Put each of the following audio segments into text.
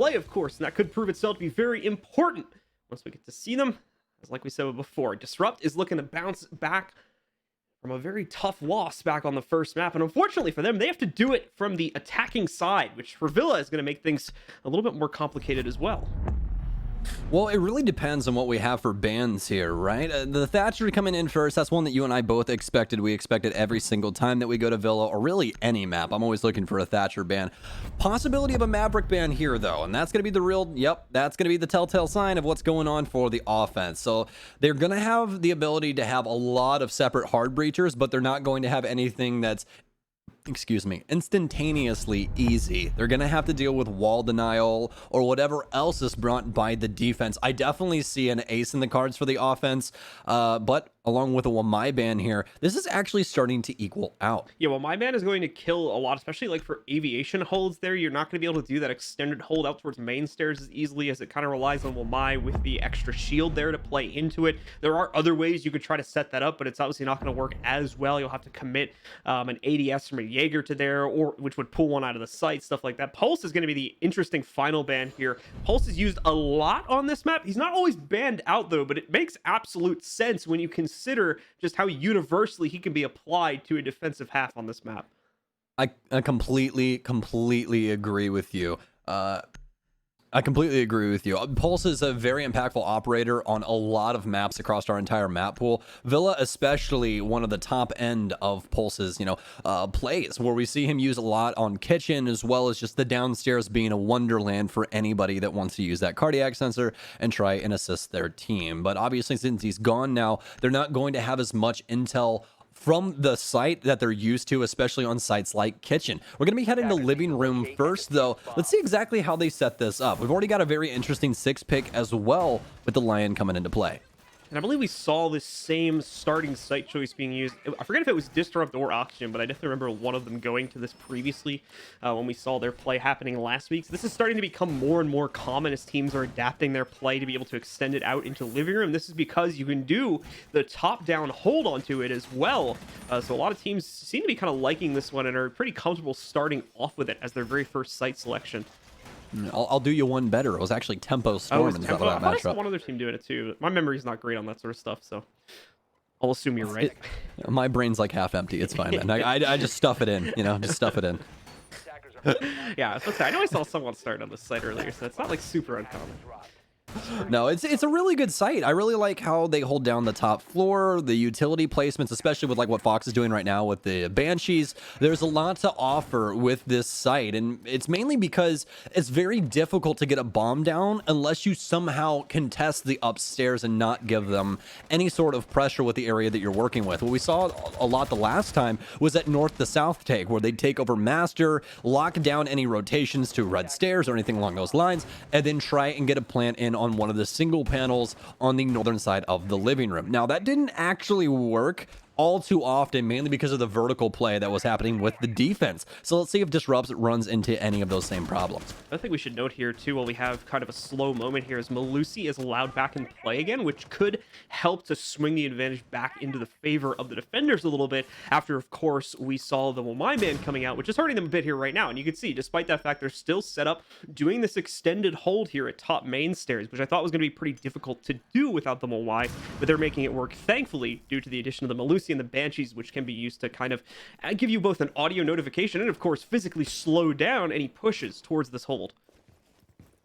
play, of course, and that could prove itself to be very important once we get to see them. As like we said before, Disrupt is looking to bounce back from a very tough loss back on the first map, and unfortunately for them, they have to do it from the attacking side, which for Villa is going to make things a little bit more complicated as well. Well, it really depends on what we have for bans here, right? The Thatcher coming in first, that's one that you and I both expected. We expected every single time that we go to Villa, or really any map. I'm always looking for a Thatcher ban. Possibility of a Maverick ban here, though, and that's going to be the real, that's going to be the telltale sign of what's going on for the offense. So they're going to have the ability to have a lot of separate hard breachers, but they're not going to have anything that's instantaneously easy. They're gonna have to deal with wall denial or whatever else is brought by the defense. I definitely see an ace in the cards for the offense, but along with a Wamai ban here, this is actually starting to equal out. Yeah, well, my man is going to kill a lot, especially like for aviation holds there. You're not going to be able to do that extended hold out towards main stairs as easily, as it kind of relies on Wamai with the extra shield there to play into it. There are other ways you could try to set that up, but it's obviously not going to work as well. You'll have to commit an ADS from a Jaeger to there, or which would pull one out of the site, stuff like that. Pulse is going to be the interesting final ban here. Pulse is used a lot on this map. He's not always banned out, though, but it makes absolute sense when you consider just how universally he can be applied to a defensive half on this map. I completely agree with you. I completely agree with you. Pulse is a very impactful operator on a lot of maps across our entire map pool. Villa, especially one of the top end of Pulse's, plays, where we see him use a lot on kitchen, as well as just the downstairs being a wonderland for anybody that wants to use that cardiac sensor and try and assist their team. But obviously, since he's gone now, they're not going to have as much intel from the site that they're used to, especially on sites like kitchen. We're going to be heading to living room first, though. Let's see exactly how they set this up. We've already got a very interesting 6 pick as well, with the Lion coming into play. And I believe we saw this same starting site choice being used. I forget if it was Disrupt or Oxygen, but I definitely remember one of them going to this previously when we saw their play happening last week. So this is starting to become more and more common as teams are adapting their play to be able to extend it out into living room. This is because you can do the top-down hold onto it as well. So a lot of teams seem to be kind of liking this one and are pretty comfortable starting off with it as their very first site selection. I'll do you one better. It was actually Tempo Storm in that I thought I saw matchup. one other team doing it too. My memory's not great on that sort of stuff, so I'll assume you're right. My brain's like half empty. It's fine, man. I just stuff it in, just stuff it in. Yeah, I was supposed to say, I know I saw someone start on this site earlier, so it's not like super uncommon. No, it's a really good site. I really like how they hold down the top floor, the utility placements, especially with like what Fox is doing right now with the Banshees. There's a lot to offer with this site, and it's mainly because it's very difficult to get a bomb down unless you somehow contest the upstairs and not give them any sort of pressure with the area that you're working with. What we saw a lot the last time was that north to south take, where they'd take over master, lock down any rotations to red stairs or anything along those lines, and then try and get a plant in on one of the single panels on the northern side of the living room. Now, that didn't actually work all too often, mainly because of the vertical play that was happening with the defense. So let's see if Disrupts runs into any of those same problems. I think we should note here too, while we have kind of a slow moment here, is Malusi is allowed back in play again, which could help to swing the advantage back into the favor of the defenders a little bit after, of course, we saw the Wamai man coming out, which is hurting them a bit here right now. And you can see, despite that fact, they're still set up doing this extended hold here at top main stairs, which I thought was going to be pretty difficult to do without the Wamai, but they're making it work, thankfully, due to the addition of the Malusi and the Banshees, which can be used to kind of give you both an audio notification and, of course, physically slow down any pushes towards this hold.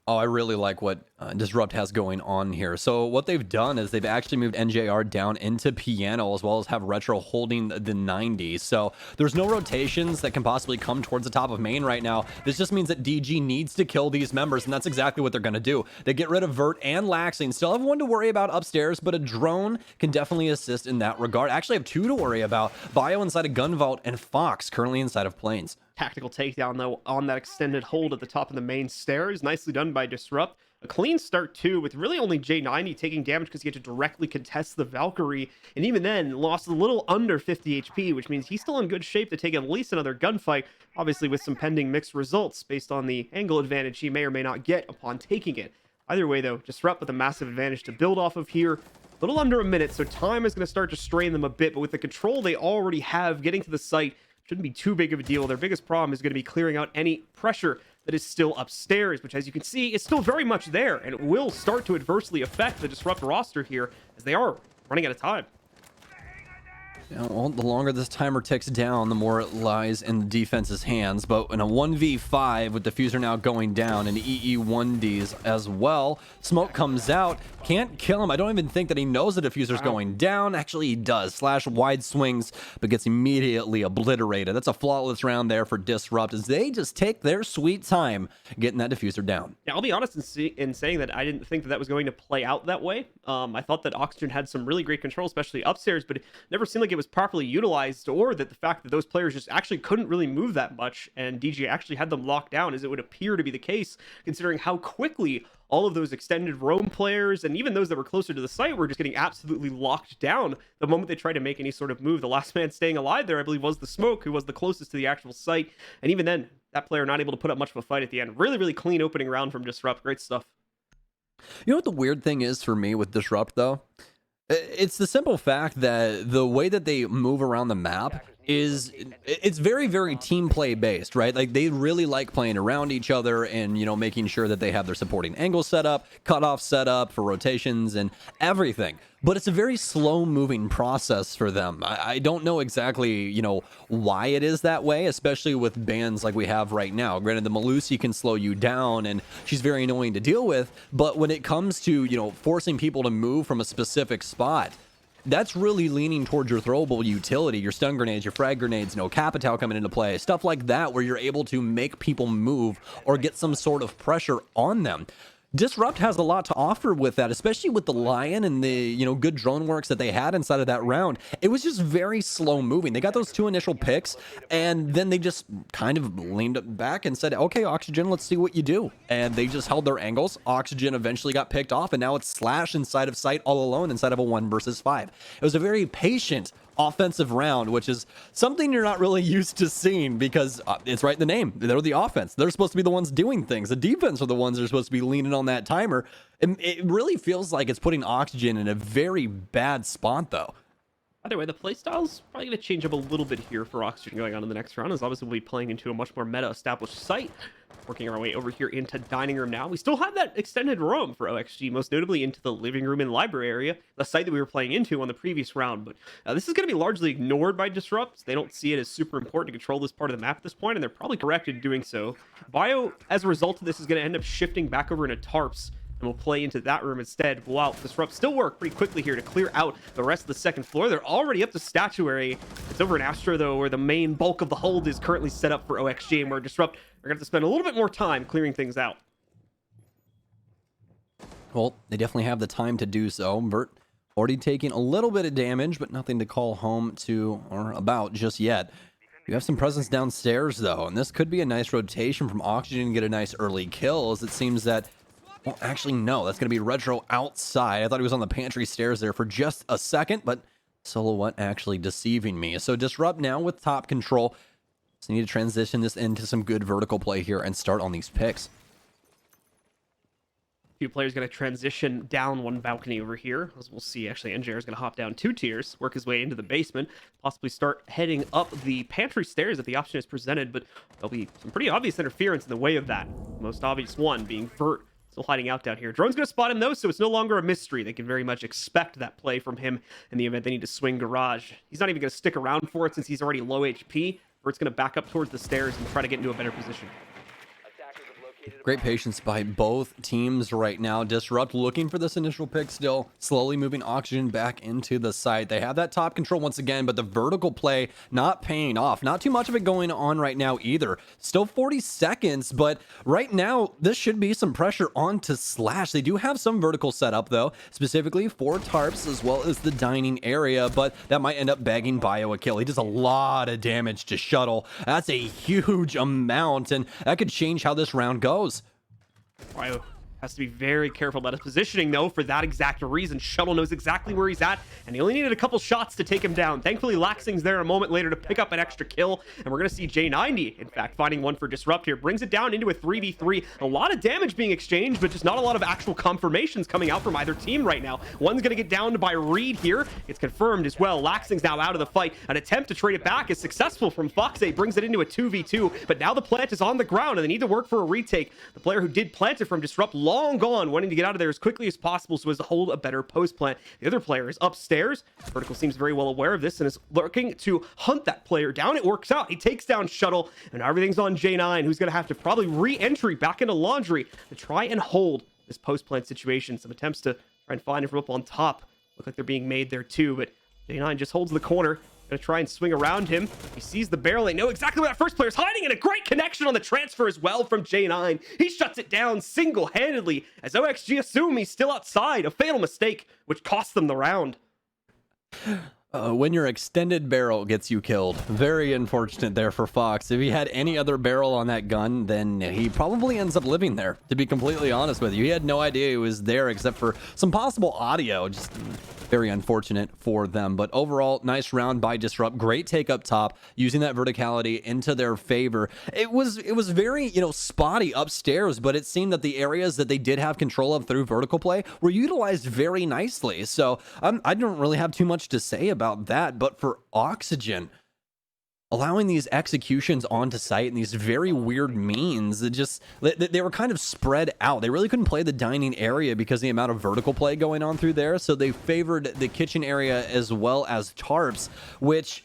Oh, I really like what Disrupt has going on here. So what they've done is they've actually moved NJR down into piano, as well as have Retro holding the 90s. So there's no rotations that can possibly come towards the top of main right now. This just means that DG needs to kill these members, and that's exactly what they're going to do. They get rid of Vert and Laxing. Still have one to worry about upstairs, but a drone can definitely assist in that regard. Actually have 2 to worry about. Bio inside of Gun Vault and Fox currently inside of Plains. Tactical takedown, though, on that extended hold at the top of the main stairs. Nicely done by Disrupt. A clean start, too, with really only J90 taking damage because he had to directly contest the Valkyrie. And even then, lost a little under 50 HP, which means he's still in good shape to take at least another gunfight, obviously with some pending mixed results based on the angle advantage he may or may not get upon taking it. Either way, though, Disrupt with a massive advantage to build off of here. A little under a minute, so time is going to start to strain them a bit, but with the control they already have, getting to the site shouldn't be too big of a deal. Their biggest problem is going to be clearing out any pressure that is still upstairs, which, as you can see, is still very much there, and it will start to adversely affect the Disrupt roster here, as they are running out of time. Yeah, well, the longer this timer ticks down, the more it lies in the defense's hands. But in a 1v5 with Diffuser now going down and EE1Ds as well, Smoke comes out, can't kill him. I don't even think that he knows the Diffuser's going down. Actually, he does. Slash wide swings, but gets immediately obliterated. That's a flawless round there for Disrupt as they just take their sweet time getting that Diffuser down. Yeah, I'll be honest in saying that I didn't think that that was going to play out that way. I thought that Oxygen had some really great control, especially upstairs, but it never seemed like it was properly utilized, or that the fact that those players just actually couldn't really move that much, and DJ actually had them locked down, as it would appear to be the case, considering how quickly all of those extended roam players, and even those that were closer to the site, were just getting absolutely locked down the moment they tried to make any sort of move. The last man staying alive there, I believe, was the Smoke, who was the closest to the actual site, and even then, that player not able to put up much of a fight at the end. Really, really clean opening round from Disrupt. Great stuff. You know what the weird thing is for me with Disrupt, though? It's the simple fact that the way that they move around the map is it's very, very team play based, right? Like they really like playing around each other and, you know, making sure that they have their supporting angles set up, cutoff set up for rotations and everything. But it's a very slow moving process for them. I don't know exactly, you know, why it is that way, especially with bans like we have right now. Granted, the Malusi can slow you down and she's very annoying to deal with. But when it comes to, you know, forcing people to move from a specific spot, that's really leaning towards your throwable utility, your stun grenades, your frag grenades, you know, Capital coming into play, stuff like that, where you're able to make people move or get some sort of pressure on them. Disrupt has a lot to offer with that, especially with the Lion and the, you know, good drone works that they had inside of that round. It was just very slow moving. They got those 2 initial picks, and then they just kind of leaned back and said, okay, Oxygen, let's see what you do. And they just held their angles. Oxygen eventually got picked off, and now it's Slash inside of sight all alone inside of a 1 versus 5. It was a very patient offensive round, which is something you're not really used to seeing because it's right in the name. They're the offense. They're supposed to be the ones doing things. The defense are the ones that are supposed to be leaning on that timer. And it really feels like it's putting Oxygen in a very bad spot, though. Either way, the playstyle's probably going to change up a little bit here for Oxygen going on in the next round, as obviously we'll be playing into a much more meta-established site. Working our way over here into Dining Room now. We still have that extended roam for OXG, most notably into the living room and library area, the site that we were playing into on the previous round. But this is going to be largely ignored by Disrupt. They don't see it as super important to control this part of the map at this point, and they're probably correct in doing so. Bio, as a result of this, is going to end up shifting back over into Tarps, and we'll play into that room instead. While Disrupt still work pretty quickly here to clear out the rest of the second floor. They're already up to Statuary. It's over in Astro, though, where the main bulk of the hold is currently set up for OXG, and where Disrupt are going to have to spend a little bit more time clearing things out. Well, they definitely have the time to do so. Vert already taking a little bit of damage, but nothing to call home to or about just yet. You have some presence downstairs, though, and this could be a nice rotation from Oxygen to get a nice early kill, as it seems that... Well, actually, no. That's going to be Retro outside. I thought he was on the pantry stairs there for just a second, but Silhouette actually deceiving me. So Disrupt now with top control. So need to transition this into some good vertical play here and start on these picks. A few players going to transition down one balcony over here. As we'll see, actually, NJR is going to hop down 2 tiers, work his way into the basement, possibly start heading up the pantry stairs if the option is presented, but there'll be some pretty obvious interference in the way of that. The most obvious one being Vert. Still hiding out down here. Drone's going to spot him, though, so it's no longer a mystery. They can very much expect that play from him in the event they need to swing Garage. He's not even going to stick around for it since he's already low HP. Vert's going to back up towards the stairs and try to get into a better position. Great patience by both teams right now. Disrupt looking for this initial pick still, slowly moving Oxygen back into the site. They have that top control once again, but the vertical play not paying off. Not too much of it going on right now either. Still 40 seconds, but right now this should be some pressure onto Slash. They do have some vertical setup though, specifically for Tarps as well as the dining area, but that might end up bagging Bio a kill. He does a lot of damage to Shuttle. That's a huge amount, and that could change how this round goes. Bio Has to be very careful about his positioning, though, for that exact reason. Shuttle knows exactly where he's at, and he only needed a couple shots to take him down. Thankfully, Laxing's there a moment later to pick up an extra kill, and we're going to see J90, in fact, finding one for Disrupt here. Brings it down into a 3v3. A lot of damage being exchanged, but just not a lot of actual confirmations coming out from either team right now. One's going to get downed by Reed here. It's confirmed as well. Laxing's now out of the fight. An attempt to trade it back is successful from Fox. Brings it into a 2v2, but now the plant is on the ground, and they need to work for a retake. The player who did plant it from Disrupt long gone, wanting to get out of there as quickly as possible so as to hold a better post plant. The other player is upstairs. Vertical seems very well aware of this and is looking to hunt that player down. It works out. He takes down Shuttle, and everything's on J9, who's going to have to probably re-entry back into Laundry to try and hold this post plant situation. Some attempts to try and find him from up on top look like they're being made there too, but J9 just holds the corner. Gonna try and swing around him. He sees the barrel. They know exactly where that first player's hiding, and a great connection on the transfer as well from J9. He shuts it down single-handedly as OXG assume he's still outside. A fatal mistake, which cost them the round. When your extended barrel gets you killed, very unfortunate there for Fox. If he had any other barrel on that gun, then he probably ends up living there, to be completely honest with you. He had no idea he was there except for some possible audio. Just very unfortunate for them. But overall, nice round by Disrupt. Great take up top, using that verticality into their favor. It was very, spotty upstairs, but it seemed that the areas that they did have control of through vertical play were utilized very nicely. So I don't really have too much to say about that. But for Oxygen, allowing these executions onto site and these very weird means, they were kind of spread out. They really couldn't play the dining area because of the amount of vertical play going on through there. So they favored the kitchen area as well as tarps, which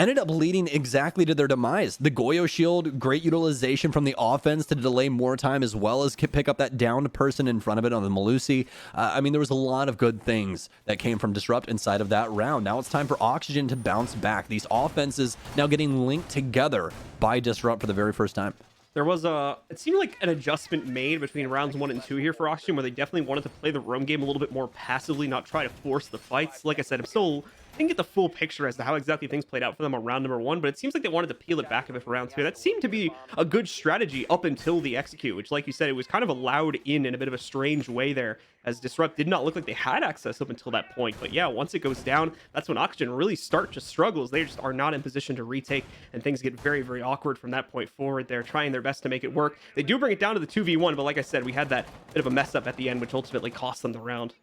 ended up leading exactly to their demise. The Goyo shield, great utilization from the offense to delay more time as well as pick up that downed person in front of it on the Malusi. There was a lot of good things that came from Disrupt inside of that round. Now it's time for Oxygen to bounce back. These offenses now getting linked together by Disrupt for the very first time. There was it seemed like an adjustment made between rounds 1 and 2 here for Oxygen, where they definitely wanted to play the roam game a little bit more passively, not try to force the fights. Like I said, I didn't get the full picture as to how exactly things played out for them on round number 1, but it seems like they wanted to peel it back a bit for round 2. That seemed to be a good strategy up until the execute, which, like you said, it was kind of allowed in a bit of a strange way there, as Disrupt did not look like they had access up until that point. But yeah, once it goes down, that's when Oxygen really start to struggle, as they just are not in position to retake, and things get very, very awkward from that point forward. They're trying their best to make it work. They do bring it down to the 2v1, but like I said, we had that bit of a mess up at the end, which ultimately cost them the round.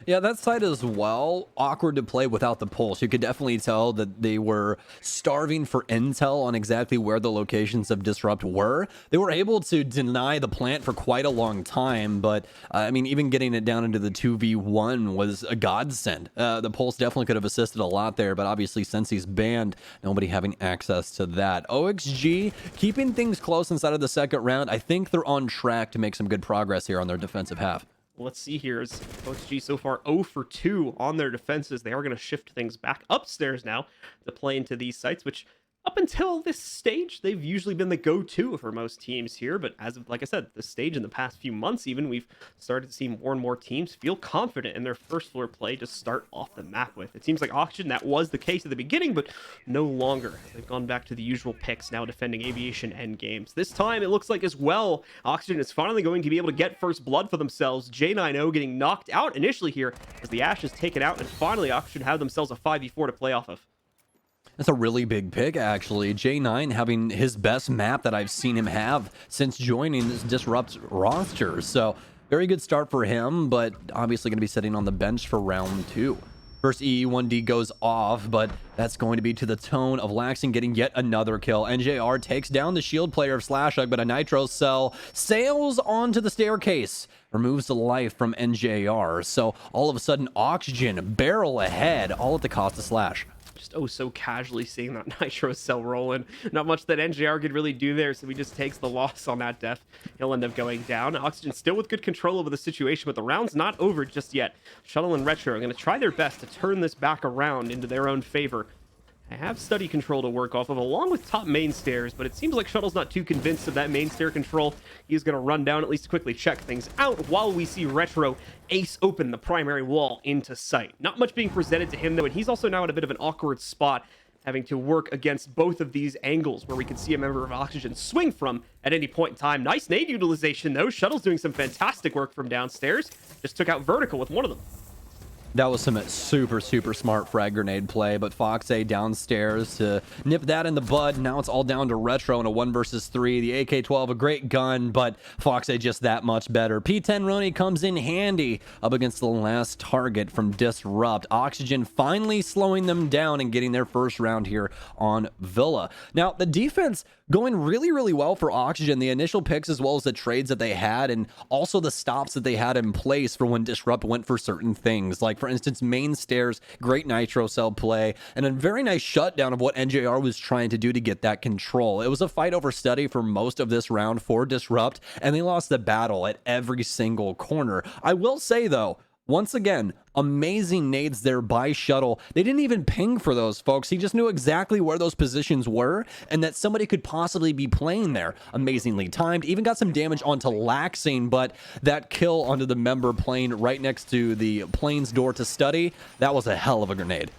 Yeah, that side as well, awkward to play without the pulse. You could definitely tell that they were starving for intel on exactly where the locations of Disrupt were. They were able to deny the plant for quite a long time, but even getting it down into the 2v1 was a godsend. The pulse definitely could have assisted a lot there, but obviously since he's banned, nobody having access to that. OXG keeping things close inside of the second round. I think they're on track to make some good progress here on their defensive half. Let's see here. As OXG so far 0 for 2 on their defenses. They are going to shift things back upstairs now to play into these sites, which up until this stage, they've usually been the go-to for most teams here. But as of, like I said, this stage in the past few months, even, we've started to see more and more teams feel confident in their first floor play to start off the map with. It seems like Oxygen, that was the case at the beginning, but no longer. They've gone back to the usual picks, now defending Aviation end games. This time, it looks like as well, Oxygen is finally going to be able to get first blood for themselves. J90 getting knocked out initially here as the Ash is taken out, and finally Oxygen have themselves a 5v4 to play off of. That's a really big pick, actually. J9 having his best map that I've seen him have since joining this Disrupt roster. So, very good start for him, but obviously going to be sitting on the bench for round 2. First EE1D goes off, but that's going to be to the tone of Laxing getting yet another kill. NJR takes down the shield player of Slashug, but a Nitro Cell sails onto the staircase, removes the life from NJR. So, all of a sudden, Oxygen barrel ahead, all at the cost of Slash. Just so casually seeing that Nitro Cell rolling. Not much that NJR could really do there, so he just takes the loss on that death. He'll end up going down. Oxygen still with good control over the situation, but the round's not over just yet. Shuttle and Retro are going to try their best to turn this back around into their own favor. I have study control to work off of, along with top main stairs, but it seems like Shuttle's not too convinced of that main stair control. He's going to run down, at least quickly check things out, while we see Retro ace open the primary wall into sight. Not much being presented to him, though, and he's also now in a bit of an awkward spot. having to work against both of these angles where we can see a member of Oxygen swing from at any point in time. Nice nade utilization, though. Shuttle's doing some fantastic work from downstairs. Just took out Vertical with one of them. That was some super smart frag grenade play, but Foxy downstairs to nip that in the bud. Now it's all down to Retro in a 1 versus 3. The AK-12, a great gun, but Foxy just that much better. P10 Roni comes in handy up against the last target from Disrupt. Oxygen finally slowing them down and getting their first round here on Villa. Now, the defense going really well for Oxygen. The initial picks as well as the trades that they had, and also the stops that they had in place for when Disrupt went for certain things. Like, for instance, main stairs, great nitro cell play, and a very nice shutdown of what NJR was trying to do to get that control. It was a fight over study for most of this round for Disrupt, and they lost the battle at every single corner. I will say, though, once again, amazing nades there by Shuttle. They didn't even ping for those, folks. He just knew exactly where those positions were and that somebody could possibly be playing there. Amazingly timed. Even got some damage onto Laxing, but that kill onto the member playing right next to the plane's door to study, that was a hell of a grenade.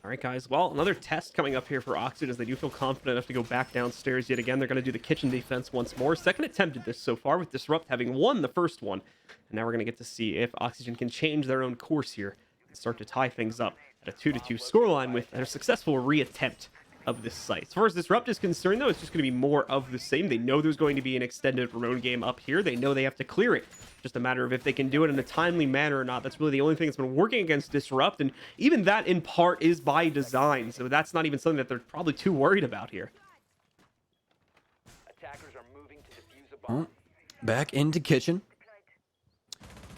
All right, guys. Well, another test coming up here for Oxygen as they do feel confident enough to go back downstairs yet again. They're going to do the kitchen defense once more. Second attempt at this so far, with Disrupt having won the first one. And now we're going to get to see if Oxygen can change their own course here and start to tie things up at a 2-2 scoreline with a successful reattempt of this site. As far as Disrupt is concerned, though, it's just going to be more of the same. They know there's going to be an extended Ramon game up here. They know they have to clear it. Just a matter of if they can do it in a timely manner or not. That's really the only thing that's been working against Disrupt, and even that in part is by design, so that's not even something that they're probably too worried about here. Attackers are moving to defuse a bomb. Back into kitchen.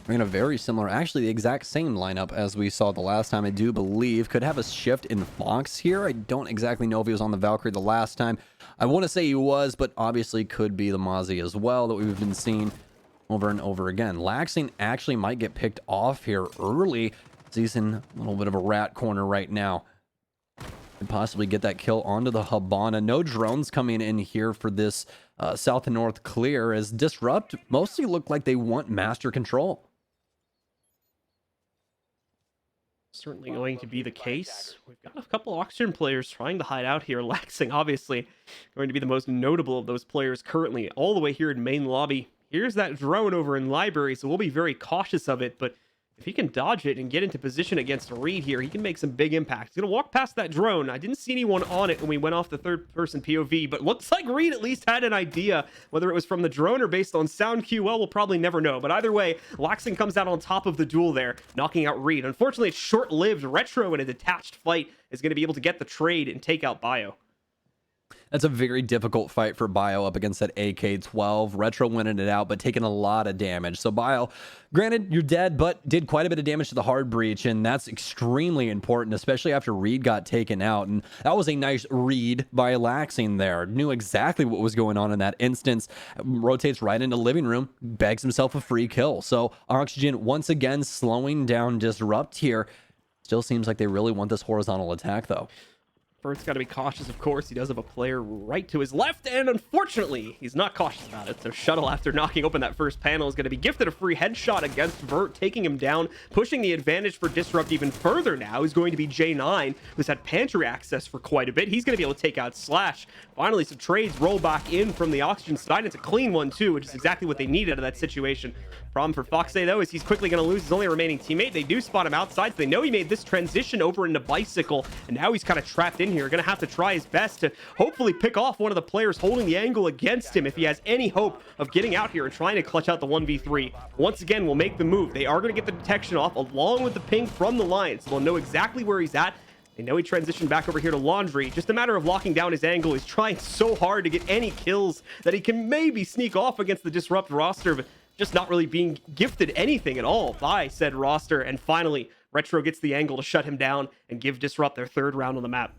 We're in a very similar, actually the exact same lineup as we saw the last time, I do believe. Could have a shift in Fox here. I don't exactly know if he was on the Valkyrie the last time. I want to say he was, but obviously could be the Mozzie as well that we've been seeing over and over again. Laxing actually might get picked off here early. He's in a little bit of a rat corner right now. And possibly get that kill onto the Habana. No drones coming in here for this south and north clear, as Disrupt mostly look like they want master control. Certainly going to be the case. We've got a couple Oxygen players trying to hide out here. Laxing, obviously, going to be the most notable of those players currently, all the way here in main lobby. Here's that drone over in library, so we'll be very cautious of it, but if he can dodge it and get into position against Reed here, he can make some big impact. He's going to walk past that drone. I didn't see anyone on it when we went off the third-person POV, but looks like Reed at least had an idea. Whether it was from the drone or based on sound cue, well, we'll probably never know. But either way, Laxing comes out on top of the duel there, knocking out Reed. Unfortunately, it's short-lived. Retro in a detached fight is going to be able to get the trade and take out Bio. That's a very difficult fight for Bio up against that AK-12. Retro winning it out, but taking a lot of damage. So Bio, granted, you're dead, but did quite a bit of damage to the hard breach, and that's extremely important, especially after Reed got taken out. And that was a nice read by Laxing there. Knew exactly what was going on in that instance. Rotates right into living room, bags himself a free kill. So Oxygen once again slowing down Disrupt here. Still seems like they really want this horizontal attack, though. Bert's got to be cautious, of course. He does have a player right to his left, and unfortunately, he's not cautious about it. So Shuttle, after knocking open that first panel, is going to be gifted a free headshot against Vert, taking him down, pushing the advantage for Disrupt even further now is going to be J9, who's had pantry access for quite a bit. He's going to be able to take out Slash. Finally, some trades roll back in from the Oxygen side. It's a clean one, too, which is exactly what they needed out of that situation. Problem for Foxy, though, is he's quickly going to lose his only remaining teammate. They do spot him outside, so they know he made this transition over into Bicycle, and now he's kind of trapped in here. Going to have to try his best to hopefully pick off one of the players holding the angle against him if he has any hope of getting out here and trying to clutch out the 1v3. Once again, we'll make the move. They are going to get the detection off along with the ping from the Lions, so they'll know exactly where he's at. They know he transitioned back over here to Laundry. Just a matter of locking down his angle. He's trying so hard to get any kills that he can maybe sneak off against the Disrupt roster, but just not really being gifted anything at all by said roster. And finally, Retro gets the angle to shut him down and give Disrupt their third round on the map.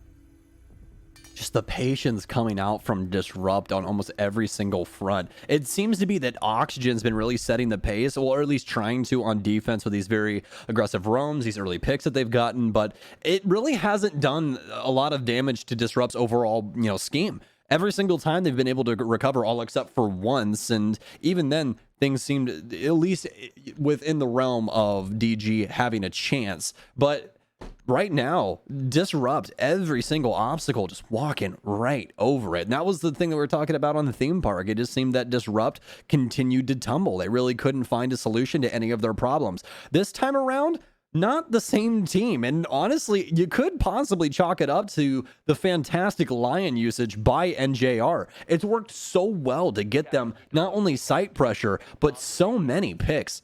Just the patience coming out from Disrupt on almost every single front. It seems to be that Oxygen's been really setting the pace, or at least trying to, on defense with these very aggressive roams, these early picks that they've gotten, but it really hasn't done a lot of damage to Disrupt's overall, scheme. Every single time they've been able to recover, all except for once, and even then, things seemed at least within the realm of DG having a chance. But right now, Disrupt every single obstacle, just walking right over it. And that was the thing that we were talking about on the theme park. It just seemed that Disrupt continued to tumble. They really couldn't find a solution to any of their problems. This time around, not the same team. And honestly, you could possibly chalk it up to the fantastic Lion usage by NJR. It's worked so well to get them not only site pressure, but so many picks.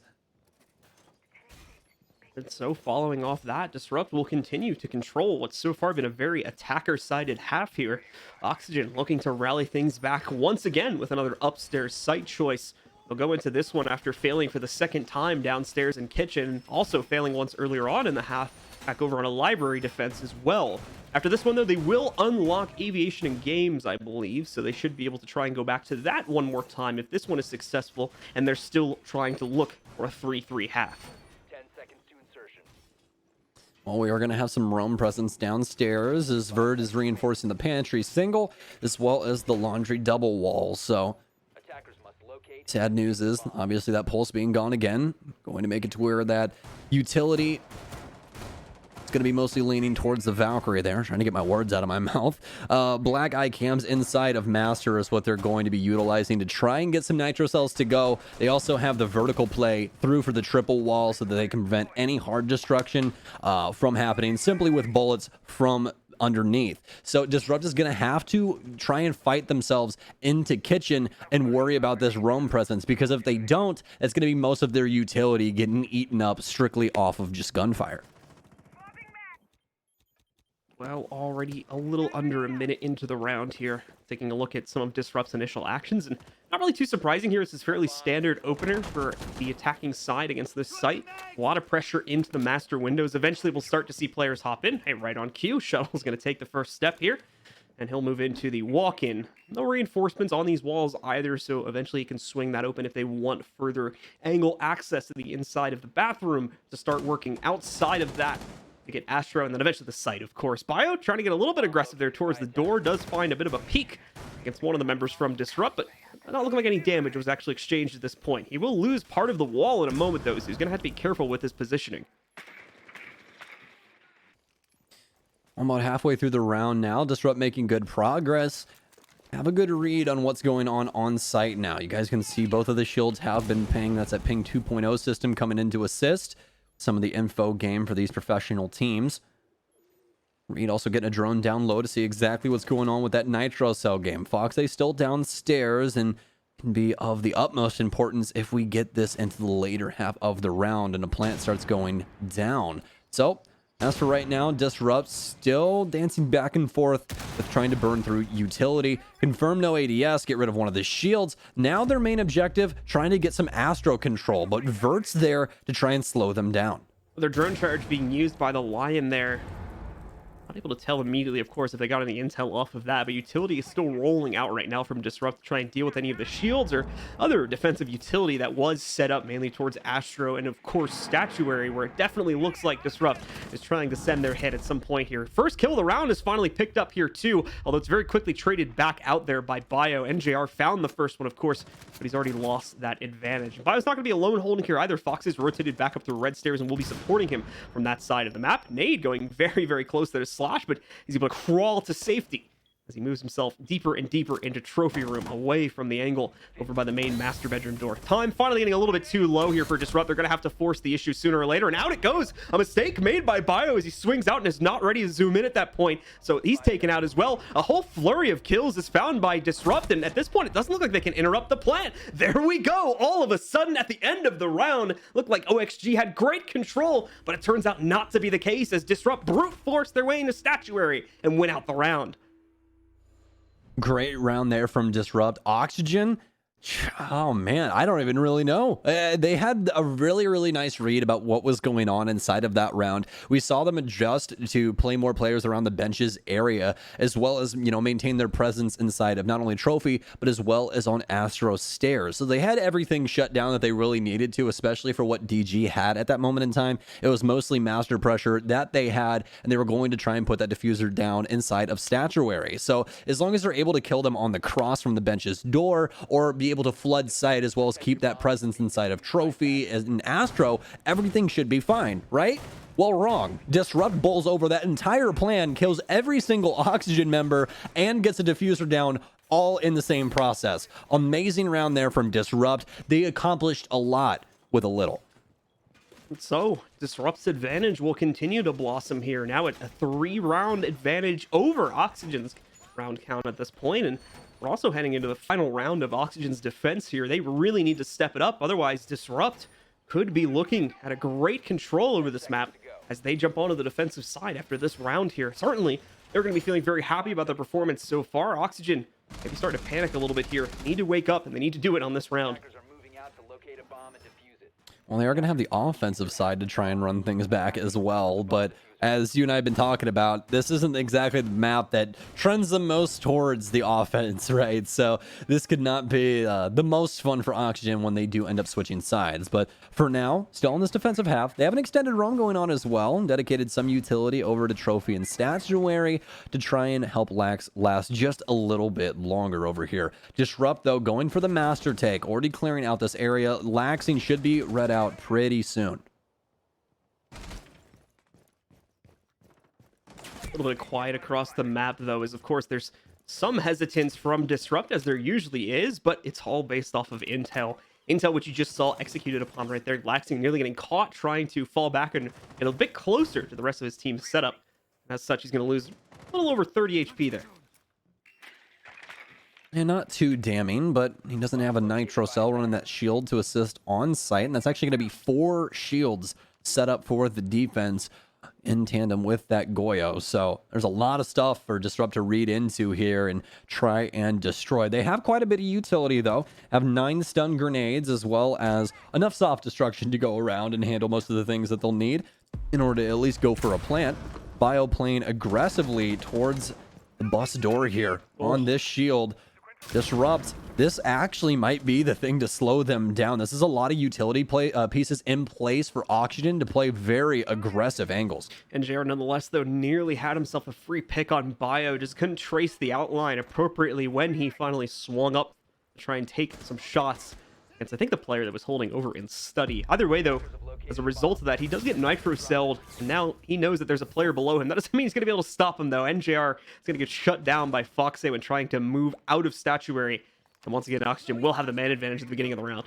And so following off that, Disrupt will continue to control what's so far been a very attacker-sided half here. Oxygen looking to rally things back once again with another upstairs site choice. They'll go into this one after failing for the second time downstairs in kitchen, also failing once earlier on in the half, back over on a library defense as well. After this one, though, they will unlock aviation and games, I believe, so they should be able to try and go back to that one more time if this one is successful, and they're still trying to look for a 3-3 half. 10 seconds to insertion. Well, we are going to have some roam presence downstairs as Verd is reinforcing the pantry single as well as the laundry double wall. So Attackers must locate. sad news is obviously that pulse being gone again, going to make it to where that utility is going to be mostly leaning towards the Valkyrie there. Trying to get my words out of my mouth. Black eye cams inside of Master is what they're going to be utilizing to try and get some nitro cells to go. They also have the vertical play through for the triple wall so that they can prevent any hard destruction from happening simply with bullets from underneath. So Disrupt is going to have to try and fight themselves into kitchen and worry about this roam presence, because if they don't, it's going to be most of their utility getting eaten up strictly off of just gunfire. Well, already a little under a minute into the round here. Taking a look at some of Disrupt's initial actions, and not really too surprising here. It's this fairly standard opener for the attacking side against this site. A lot of pressure into the master windows. Eventually, we'll start to see players hop in. Hey, right on cue. Shuttle's going to take the first step here, and he'll move into the walk-in. No reinforcements on these walls either, so eventually he can swing that open if they want further angle access to the inside of the bathroom to start working outside of that to get Astro, and then eventually the site, of course. Bio trying to get a little bit aggressive there towards the door, does find a bit of a peek against one of the members from Disrupt, but not looking like any damage was actually exchanged at this point. He will lose part of the wall in a moment, though, so he's going to have to be careful with his positioning. I'm about halfway through the round now. Disrupt making good progress. Have a good read on what's going on site now. You guys can see both of the shields have been ping. That's that ping 2.0 system coming in to assist some of the info game for these professional teams. Reed also getting a drone down low to see exactly what's going on with that nitro cell game. Foxay still downstairs and can be of the utmost importance if we get this into the later half of the round and the plant starts going down. So as for right now, Disrupt still dancing back and forth with trying to burn through utility. Confirm no ADS, get rid of one of the shields. Now their main objective, trying to get some Astro control, but Vert's there to try and slow them down. Their drone charge being used by the Lion there. Not able to tell immediately, of course, if they got any intel off of that, but utility is still rolling out right now from Disrupt to try and deal with any of the shields or other defensive utility that was set up mainly towards Astro and, of course, Statuary, where it definitely looks like Disrupt is trying to send their hit at some point here. First kill of the round is finally picked up here, too, although it's very quickly traded back out there by Bio. NJR found the first one, of course, but he's already lost that advantage. Bio's not going to be alone holding here either. Fox is rotated back up to red stairs and will be supporting him from that side of the map. Nade going very, very close there to Slash, but he's able to crawl to safety as he moves himself deeper and deeper into trophy room, away from the angle over by the main master bedroom door. Time finally getting a little bit too low here for Disrupt. They're going to have to force the issue sooner or later, and out it goes. A mistake made by Bio as he swings out and is not ready to zoom in at that point, so he's taken out as well. A whole flurry of kills is found by Disrupt, and at this point it doesn't look like they can interrupt the plant. There we go. All of a sudden at the end of the round, looked like OXG had great control, but it turns out not to be the case as Disrupt brute forced their way into Statuary and win out the round. Great round there from Disrupt. Oxygen, oh man, I don't even really know. They had a really nice read about what was going on inside of that round. We saw them adjust to play more players around the benches area, as well as, you know, maintain their presence inside of not only Trophy, but as well as on Astro stairs. So they had everything shut down that they really needed to, especially for what DG had at that moment in time. It was mostly master pressure that they had, and they were going to try and put that diffuser down inside of Statuary. So as long as they're able to kill them on the cross from the bench's door, or be able to flood sight as well as keep that presence inside of Trophy and Astro, everything should be fine, right? Well, wrong. Disrupt bowls over that entire plan, kills every single Oxygen member, and gets a diffuser down all in the same process. Amazing round there from Disrupt. They accomplished a lot with a little. So, Disrupt's advantage will continue to blossom here. Now at a 3-round advantage over Oxygen's round count at this point, and we're also heading into the final round of Oxygen's defense here. They really need to step it up, otherwise Disrupt could be looking at a great control over this map as they jump onto the defensive side after this round here. Certainly, they're going to be feeling very happy about their performance so far. Oxygen maybe starting to panic a little bit here. They need to wake up, and they need to do it on this round. Attackers are moving out to locate a bomb and defuse it. Well, they are going to have the offensive side to try and run things back as well, but as you and I have been talking about, this isn't exactly the map that trends the most towards the offense, right? So this could not be the most fun for Oxygen when they do end up switching sides. But for now, still in this defensive half, they have an extended roam going on as well, and dedicated some utility over to Trophy and Statuary to try and help Lax last just a little bit longer over here. Disrupt, though, going for the Master Take, already clearing out this area. Laxing should be read out pretty soon. A little bit quiet across the map, though, is of course there's some hesitance from Disrupt, as there usually is, but it's all based off of intel. Intel, which you just saw executed upon right there. Laxing nearly getting caught trying to fall back and get a bit closer to the rest of his team's setup. And as such, he's going to lose a little over 30 HP there. And not too damning, but he doesn't have a Nitro Cell running that shield to assist on site, and that's actually going to be 4 shields set up for the defense in tandem with that Goyo. So there's a lot of stuff for Disrupt to read into here and try and destroy. They have quite a bit of utility, though. Have 9 stun grenades, as well as enough soft destruction to go around and handle most of the things that they'll need in order to at least go for a plant. Bioplane aggressively towards the bus door here on this shield. Disrupt. This actually might be the thing to slow them down. This is a lot of utility pieces in place for Oxygen to play very aggressive angles. And JR, nonetheless, though, nearly had himself a free pick on Bio. Just couldn't trace the outline appropriately when he finally swung up to try and take some shots against, I think, the player that was holding over in Study. Either way, though, as a result of that, he does get Nitro Celled, and now he knows that there's a player below him. That doesn't mean he's going to be able to stop him, though. NJR is going to get shut down by Foxe when trying to move out of Statuary. And once again, Oxygen will have the man advantage at the beginning of the round.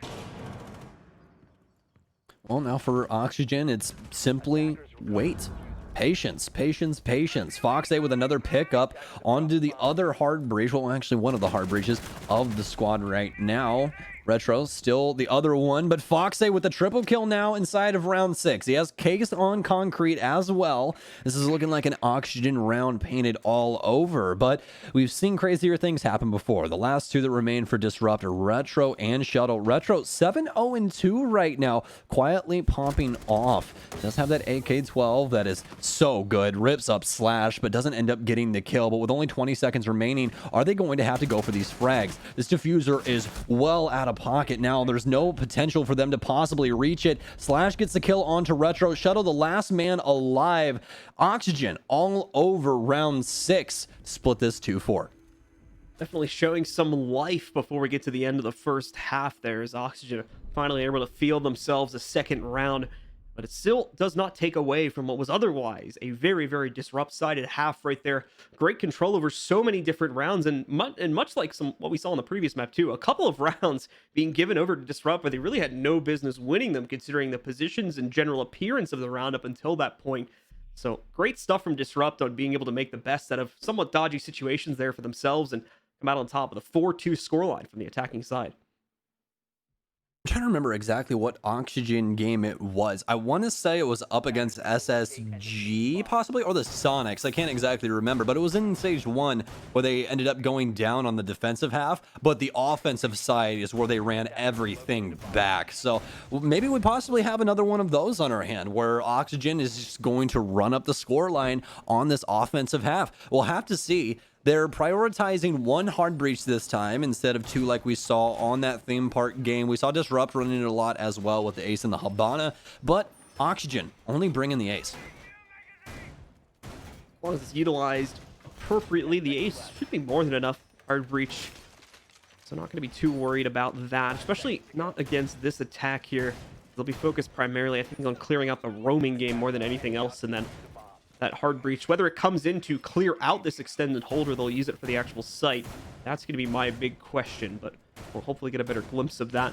Well, now for Oxygen, it's simply wait. Patience, patience, patience. Foxe with another pickup onto the other hard breach. Well, actually, one of the hard breaches of the squad right now. Retro still the other one, but Foxe with the triple kill now inside of round 6. He has case on concrete as well. This is looking like an Oxygen round painted all over, but we've seen crazier things happen before. The last 2 that remain for Disrupt are Retro and Shuttle. Retro 7-0-2 right now, quietly popping off. Does have that AK-12 that is so good. Rips up Slash, but doesn't end up getting the kill. But with only 20 seconds remaining, are they going to have to go for these frags? This diffuser is well out of pocket now. There's no potential for them to possibly reach it. Slash gets the kill onto Retro. Shuttle, the last man alive. Oxygen all over round 6. Split this 2-4. Definitely showing some life before we get to the end of the first half there, as Oxygen finally able to field themselves a second round. But it still does not take away from what was otherwise a very, very disrupt-sided half right there. Great control over so many different rounds, and much like what we saw in the previous map too, a couple of rounds being given over to Disrupt, but they really had no business winning them considering the positions and general appearance of the round up until that point. So great stuff from Disrupt on being able to make the best out of somewhat dodgy situations there for themselves and come out on top with a 4-2 scoreline from the attacking side. I'm trying to remember exactly what Oxygen game it was. I want to say it was up against SSG, possibly, or the Sonics. I can't exactly remember, but it was in stage 1 where they ended up going down on the defensive half, but the offensive side is where they ran everything back. So maybe we possibly have another one of those on our hand where Oxygen is just going to run up the scoreline on this offensive half. We'll have to see. They're prioritizing 1 hard breach this time instead of 2 like we saw on that theme park game. We saw Disrupt running it a lot as well with the ace and the Habana, but Oxygen only bringing the ace. As long as it's utilized appropriately, the ace should be more than enough hard breach. So not going to be too worried about that, especially not against this attack here. They'll be focused primarily, I think, on clearing out the roaming game more than anything else, and then that hard breach, whether it comes in to clear out this extended hold or they'll use it for the actual site, that's going to be my big question, but we'll hopefully get a better glimpse of that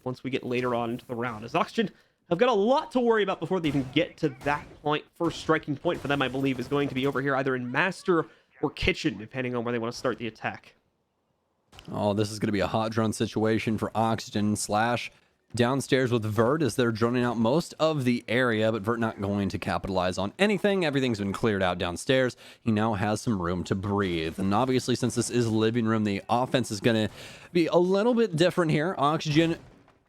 once we get later on into the round. As Oxygen have got a lot to worry about before they even get to that point. First striking point for them, I believe, is going to be over here either in Master or Kitchen, depending on where they want to start the attack. Oh, this is going to be a hot drone situation for Oxygen. Slash downstairs with Vert as they're droning out most of the area, but Vert not going to capitalize on anything. Everything's been cleared out downstairs. He now has some room to breathe. And obviously, since this is living room, the offense is going to be a little bit different here. Oxygen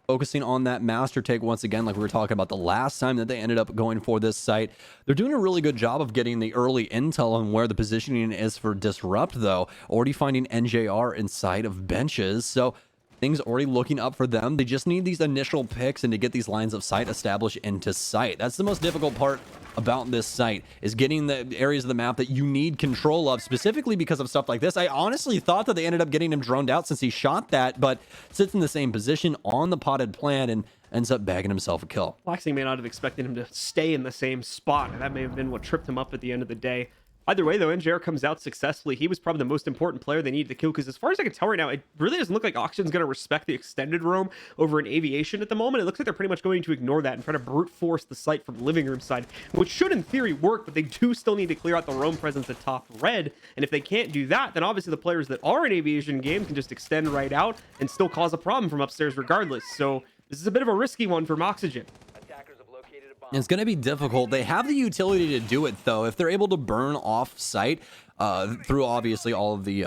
focusing on that master take once again, like we were talking about the last time that they ended up going for this site. They're doing a really good job of getting the early intel on where the positioning is for Disrupt, though. Already finding NJR inside of benches, so things already looking up for them. They just need these initial picks and to get these lines of sight established into sight. That's the most difficult part about this site, is getting the areas of the map that you need control of, specifically because of stuff like this. I honestly thought that they ended up getting him droned out since he shot that, but sits in the same position on the potted plant and ends up bagging himself a kill. Waxing may not have expected him to stay in the same spot, and that may have been what tripped him up at the end of the day. Either way, though, NJR comes out successfully. He was probably the most important player they needed to kill, because as far as I can tell right now, it really doesn't look like Oxygen's going to respect the extended roam over an Aviation at the moment. It looks like they're pretty much going to ignore that and try to brute force the site from living room side, which should in theory work, but they do still need to clear out the roam presence at top red. And if they can't do that, then obviously the players that are in Aviation game can just extend right out and still cause a problem from upstairs regardless. So this is a bit of a risky one from Oxygen. It's going to be difficult. They have the utility to do it, though. If they're able to burn off site through obviously all of the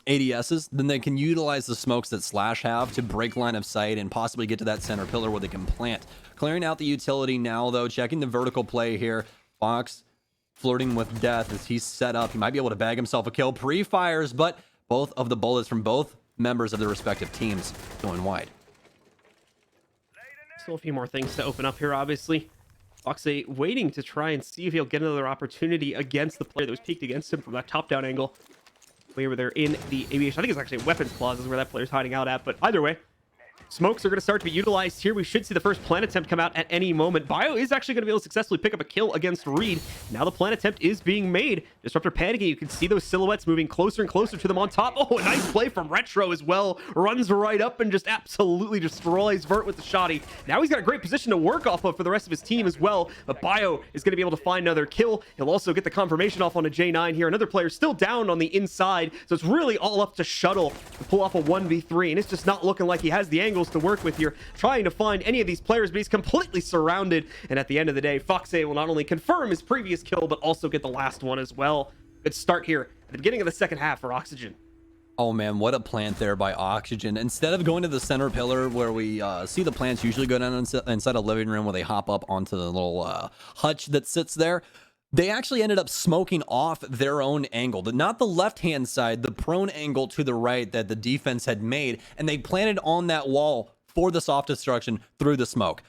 ADSs, then they can utilize the smokes that Slash have to break line of sight and possibly get to that center pillar where they can plant. Clearing out the utility now, though, checking the vertical play here. Fox flirting with death as he's set up. He might be able to bag himself a kill. Pre-fires, but both of the bullets from both members of their respective teams going wide. Still a few more things to open up here, obviously. Foxy waiting to try and see if he'll get another opportunity against the player that was peeked against him from that top-down angle. Way over there in the Aviation. I think it's actually weapons closet is where that player's hiding out at, but either way, smokes are going to start to be utilized here. We should see the first plant attempt come out at any moment. Bio is actually going to be able to successfully pick up a kill against Reed. Now the plant attempt is being made. Disruptor panicking. You can see those silhouettes moving closer and closer to them on top. Oh, a nice play from Retro as well. Runs right up and just absolutely destroys Vert with the shotty. Now he's got a great position to work off of for the rest of his team as well. But Bio is going to be able to find another kill. He'll also get the confirmation off on a J9 here. Another player still down on the inside. So it's really all up to Shuttle to pull off a 1v3. And it's just not looking like he has the angles to work with here, trying to find any of these players, but he's completely surrounded. And at the end of the day, Foxay will not only confirm his previous kill, but also get the last one as well. Good start here at the beginning of the second half for Oxygen. Oh man, what a plant there by Oxygen. Instead of going to the center pillar where we see the plants usually go down inside a living room where they hop up onto the little hutch that sits there, they actually ended up smoking off their own angle. Not the left-hand side, the prone angle to the right that the defense had made, and they planted on that wall for the soft destruction through the smoke.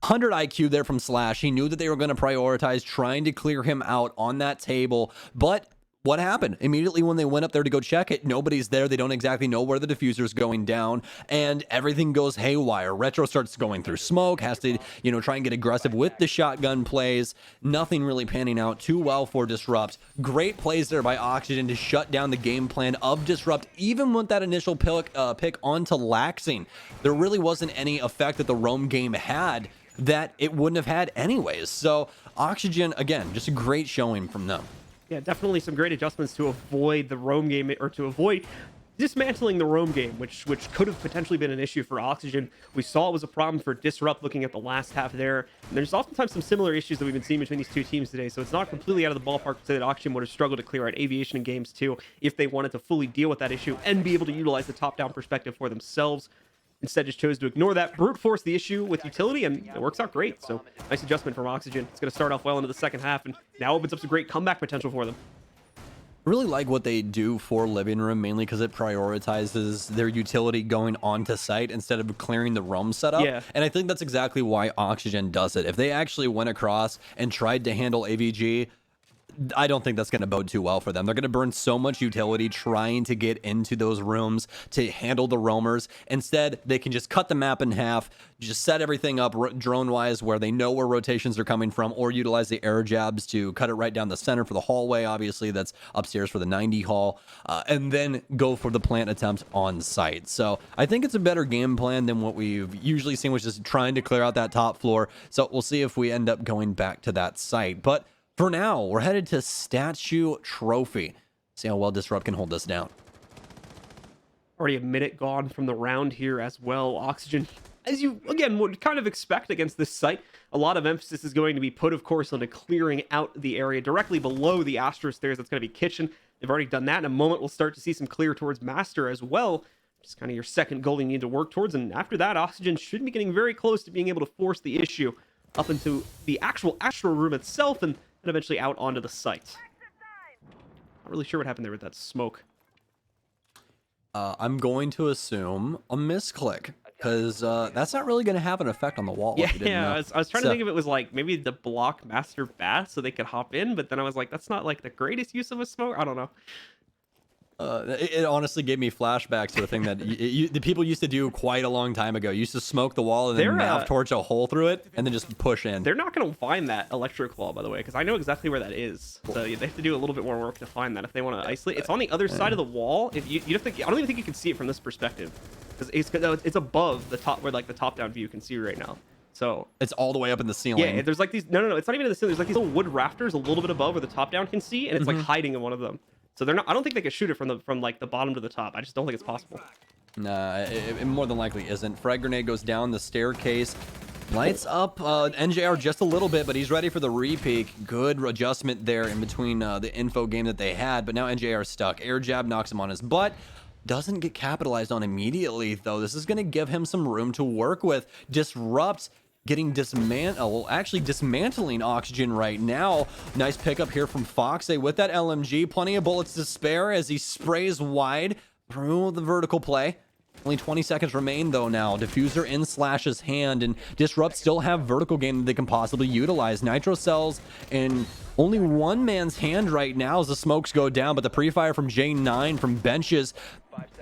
100 IQ there from Slash. He knew that they were going to prioritize trying to clear him out on that table, but what happened? Immediately when they went up there to go check it, nobody's there. They don't exactly know where the diffuser's going down, and everything goes haywire. Retro starts going through smoke, has to, try and get aggressive with the shotgun plays. Nothing really panning out too well for Disrupt. Great plays there by Oxygen to shut down the game plan of Disrupt, even with that initial pick onto Laxing. There really wasn't any effect that the roam game had that it wouldn't have had anyways. So Oxygen, again, just a great showing from them. Yeah, definitely some great adjustments to avoid the roam game, or to avoid dismantling the roam game, which could have potentially been an issue for Oxygen. We saw it was a problem for Disrupt looking at the last half there. And there's oftentimes some similar issues that we've been seeing between these two teams today, so it's not completely out of the ballpark to say that Oxygen would have struggled to clear out Aviation in games too if they wanted to fully deal with that issue and be able to utilize the top-down perspective for themselves. Instead, just chose to ignore that, brute force the issue with utility, and it works out great. So nice adjustment from Oxygen. It's going to start off well into the second half, and now opens up some great comeback potential for them. I really like what they do for living room, mainly because it prioritizes their utility going onto site instead of clearing the roam setup. Yeah. And I think that's exactly why Oxygen does it. If they actually went across and tried to handle AVG, I don't think that's going to bode too well for them. They're going to burn so much utility trying to get into those rooms to handle the roamers. Instead, they can just cut the map in half, just set everything up drone-wise where they know where rotations are coming from, or utilize the air jabs to cut it right down the center for the hallway, obviously, that's upstairs for the 90 hall, and then go for the plant attempt on site. So I think it's a better game plan than what we've usually seen, which is trying to clear out that top floor. So we'll see if we end up going back to that site. But for now, we're headed to Statue Trophy. See how well Disrupt can hold this down. Already a minute gone from the round here as well. Oxygen, as you, again, would kind of expect against this site, a lot of emphasis is going to be put, of course, onto clearing out the area directly below the Astro Stairs. That's going to be Kitchen. They've already done that. In a moment, we'll start to see some clear towards Master as well. Just kind of your second goal you need to work towards. And after that, Oxygen should be getting very close to being able to force the issue up into the actual Astro room itself and eventually out onto the site. Not really sure what happened there with that smoke. I'm going to assume a misclick, because that's not really going to have an effect on the wall. Yeah, I was trying to think if it was like maybe the block Master Bath so they could hop in, but then I was like, that's not like the greatest use of a smoke. I don't know. It honestly gave me flashbacks to a thing that the people used to do quite a long time ago. You used to smoke the wall and then MAV torch a hole through it and then just push in. They're not going to find that electric claw, by the way, because I know exactly where that is. So they have to do a little bit more work to find that if they want to isolate. It's on the other side of the wall. If you have to, I don't even think you can see it from this perspective, because it's above the top, where like the top-down view you can see right now. So it's all the way up in the ceiling. Yeah, there's like these. No, it's not even in the ceiling. There's like these little wood rafters a little bit above where the top-down can see, and it's like hiding in one of them. So they're not. I don't think they could shoot it from like the bottom to the top. I just don't think it's possible. Nah, it more than likely isn't. Frag grenade goes down the staircase, lights up NJR just a little bit, but he's ready for the repeak. Good adjustment there in between the info game that they had, but now NJR is stuck. Air jab knocks him on his butt. Doesn't get capitalized on immediately though. This is going to give him some room to work with. Disrupt. Getting actually dismantling Oxygen right now. Nice pickup here from Foxy with that LMG. Plenty of bullets to spare as he sprays wide through the vertical play. Only 20 seconds remain though now. Diffuser in Slash's hand, and Disrupt still have vertical game that they can possibly utilize. Nitro cells in only one man's hand right now as the smokes go down, but the pre-fire from J9 from benches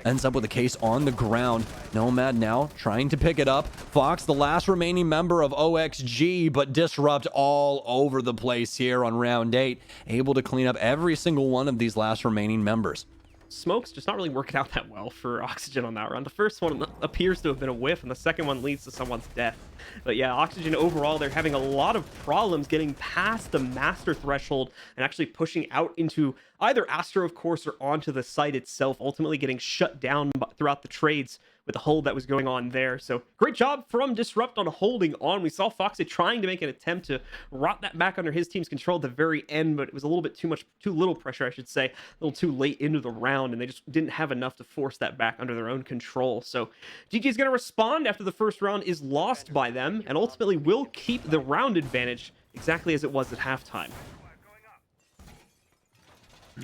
ends up with a case on the ground. Nomad now trying to pick it up. Fox, the last remaining member of OXG, but Disrupt all over the place here on round 8. Able to clean up every single one of these last remaining members. Smoke's just not really working out that well for Oxygen on that round. The first one appears to have been a whiff, and the second one leads to someone's death. But yeah, Oxygen overall, they're having a lot of problems getting past the master threshold and actually pushing out into either Astro, of course, or onto the site itself, ultimately getting shut down throughout the trades with the hold that was going on there. So great job from Disrupt on holding on. We saw Foxy trying to make an attempt to rot that back under his team's control at the very end, but it was a little bit too little pressure, I should say, a little too late into the round, and they just didn't have enough to force that back under their own control. So GG is going to respond after the first round is lost by them, and ultimately will keep the round advantage exactly as it was at halftime.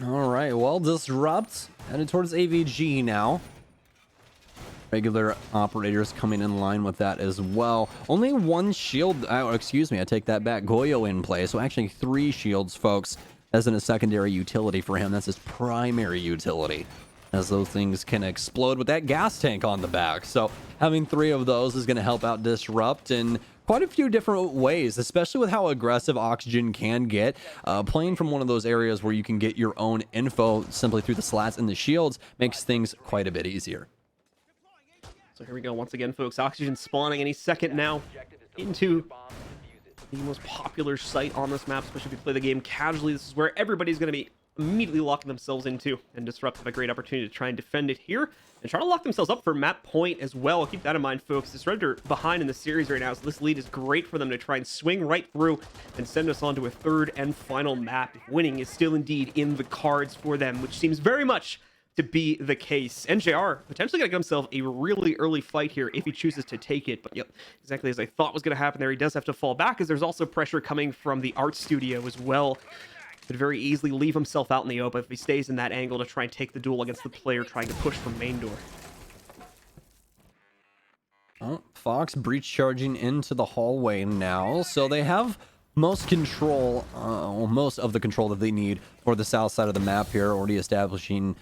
All right, well, Disrupt headed towards AVG now. Regular operators coming in line with that as well. Only one shield, excuse me, I take that back. Goyo in play, so actually 3 shields, folks, as in a secondary utility for him. That's his primary utility, as those things can explode with that gas tank on the back. So having 3 of those is going to help out Disrupt in quite a few different ways, especially with how aggressive Oxygen can get. Playing from one of those areas where you can get your own info simply through the slats and the shields makes things quite a bit easier. So here we go once again, folks. Oxygen spawning any second now into the most popular site on this map, especially if you play the game casually. This is where everybody's going to be immediately locking themselves into, and Disrupt have a great opportunity to try and defend it here and try to lock themselves up for map point as well. Keep that in mind, folks. Disrupt are behind in the series right now, so this lead is great for them to try and swing right through and send us on to a third and final map. If winning is still indeed in the cards for them, which seems very much to be the case. NJR potentially going to get himself a really early fight here if he chooses to take it. But yep, exactly as I thought was going to happen there. He does have to fall back, as there's also pressure coming from the art studio as well. Could very easily leave himself out in the open if he stays in that angle to try and take the duel against the player trying to push from main door. Oh, Fox breach charging into the hallway now. So they have most control, well, most of the control that they need for the south side of the map here, already establishing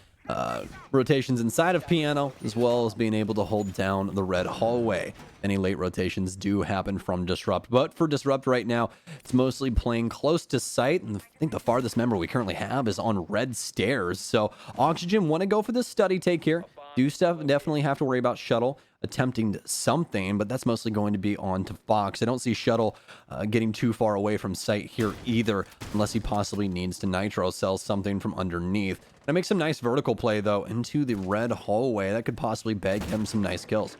rotations inside of Piano, as well as being able to hold down the red hallway. Any late rotations do happen from Disrupt, but for Disrupt right now, it's mostly playing close to sight, and I think the farthest member we currently have is on red stairs. So Oxygen want to go for the study take here. Do definitely have to worry about Shuttle attempting something, but that's mostly going to be on to Fox. I don't see Shuttle getting too far away from sight here either, unless he possibly needs to Nitro Cell something from underneath. That makes some nice vertical play, though, into the red hallway. That could possibly beg him some nice kills.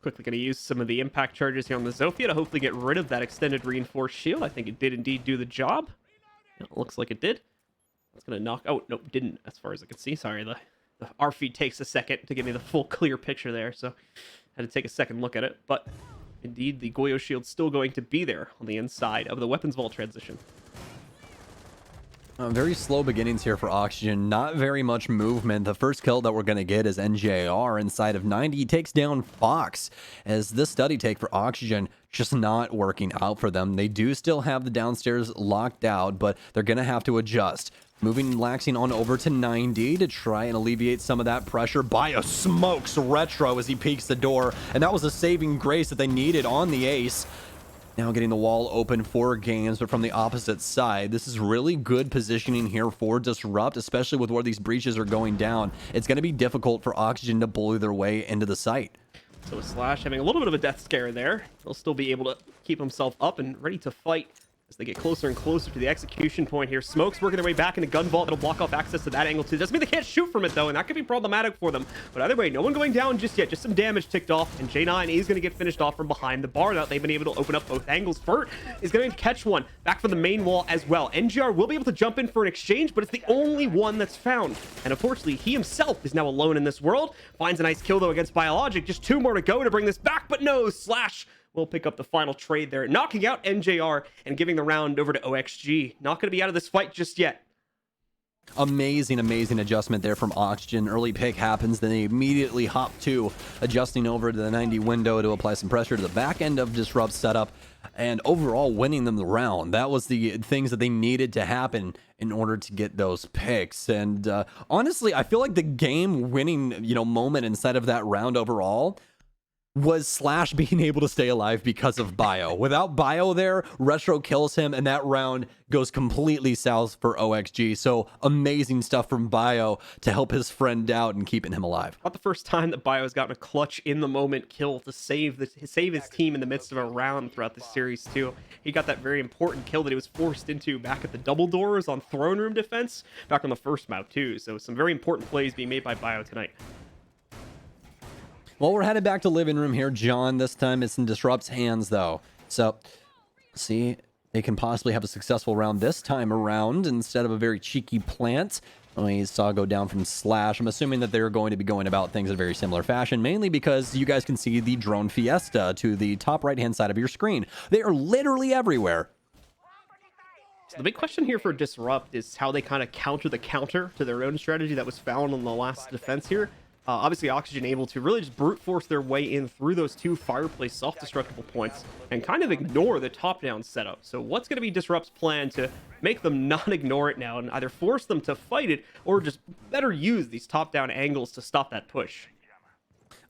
Quickly going to use some of the impact charges here on the Zofia to hopefully get rid of that extended reinforced shield. I think it did indeed do the job. It looks like it did. It's going to knock... Oh, nope, didn't, as far as I can see. Sorry, our feed takes a second to give me the full clear picture there, so I had to take a second look at it. But indeed, the Goyo shield's still going to be there on the inside of the weapons vault transition. Very slow beginnings here for Oxygen. Not very much movement. The first kill that we're going to get is NJR inside of 90. He takes down Fox, as this study take for Oxygen just not working out for them. They do still have the downstairs locked out, but they're going to have to adjust. Moving Laxing on over to 90 to try and alleviate some of that pressure. Bio smokes Retro as he peeks the door, and that was a saving grace that they needed on the ace. Now getting the wall open for games, but from the opposite side. This is really good positioning here for Disrupt, especially with where these breaches are going down. It's going to be difficult for Oxygen to bully their way into the site. So Slash having a little bit of a death scare there. He'll still be able to keep himself up and ready to fight as they get closer and closer to the execution point here. Smoke's working their way back into Gun Vault. That'll block off access to that angle too. Doesn't mean they can't shoot from it though, and that could be problematic for them. But either way, no one going down just yet. Just some damage ticked off, and J9 is going to get finished off from behind the bar. Now they've been able to open up both angles. Fert is going to catch one back from the main wall as well. NGR will be able to jump in for an exchange, but it's the only one that's found. And unfortunately, he himself is now alone in this world. Finds a nice kill though against Biologic. Just 2 more to go to bring this back, but no, Slash will pick up the final trade there, knocking out NJR and giving the round over to OXG. Not going to be out of this fight just yet. Amazing adjustment there from Oxygen. Early pick happens, then they immediately hop to adjusting over to the 90 window to apply some pressure to the back end of Disrupt setup, and overall winning them the round. That was the things that they needed to happen in order to get those picks. And honestly, I feel like the game winning, moment inside of that round overall was Slash being able to stay alive because of Bio. Without Bio there, Retro kills him, and that round goes completely south for OXG. So amazing stuff from Bio to help his friend out and keeping him alive. Not the first time that Bio has gotten a clutch in the moment kill to save his team in the midst of a round throughout the series too. He got that very important kill that he was forced into back at the double doors on throne room defense back on the first map too. So some very important plays being made by Bio tonight. Well, we're headed back to living room here, John. This time it's in Disrupt's hands, though. So, see, they can possibly have a successful round this time around instead of a very cheeky plant. We saw go down from Slash. I'm assuming that they're going to be going about things in a very similar fashion, mainly because you guys can see the drone fiesta to the top right-hand side of your screen. They are literally everywhere. So the big question here for Disrupt is how they kind of counter the counter to their own strategy that was found on the last defense here. Obviously, Oxygen able to really just brute force their way in through those 2 fireplace self-destructible points and kind of ignore the top-down setup. So what's going to be Disrupt's plan to make them not ignore it now and either force them to fight it or just better use these top-down angles to stop that push?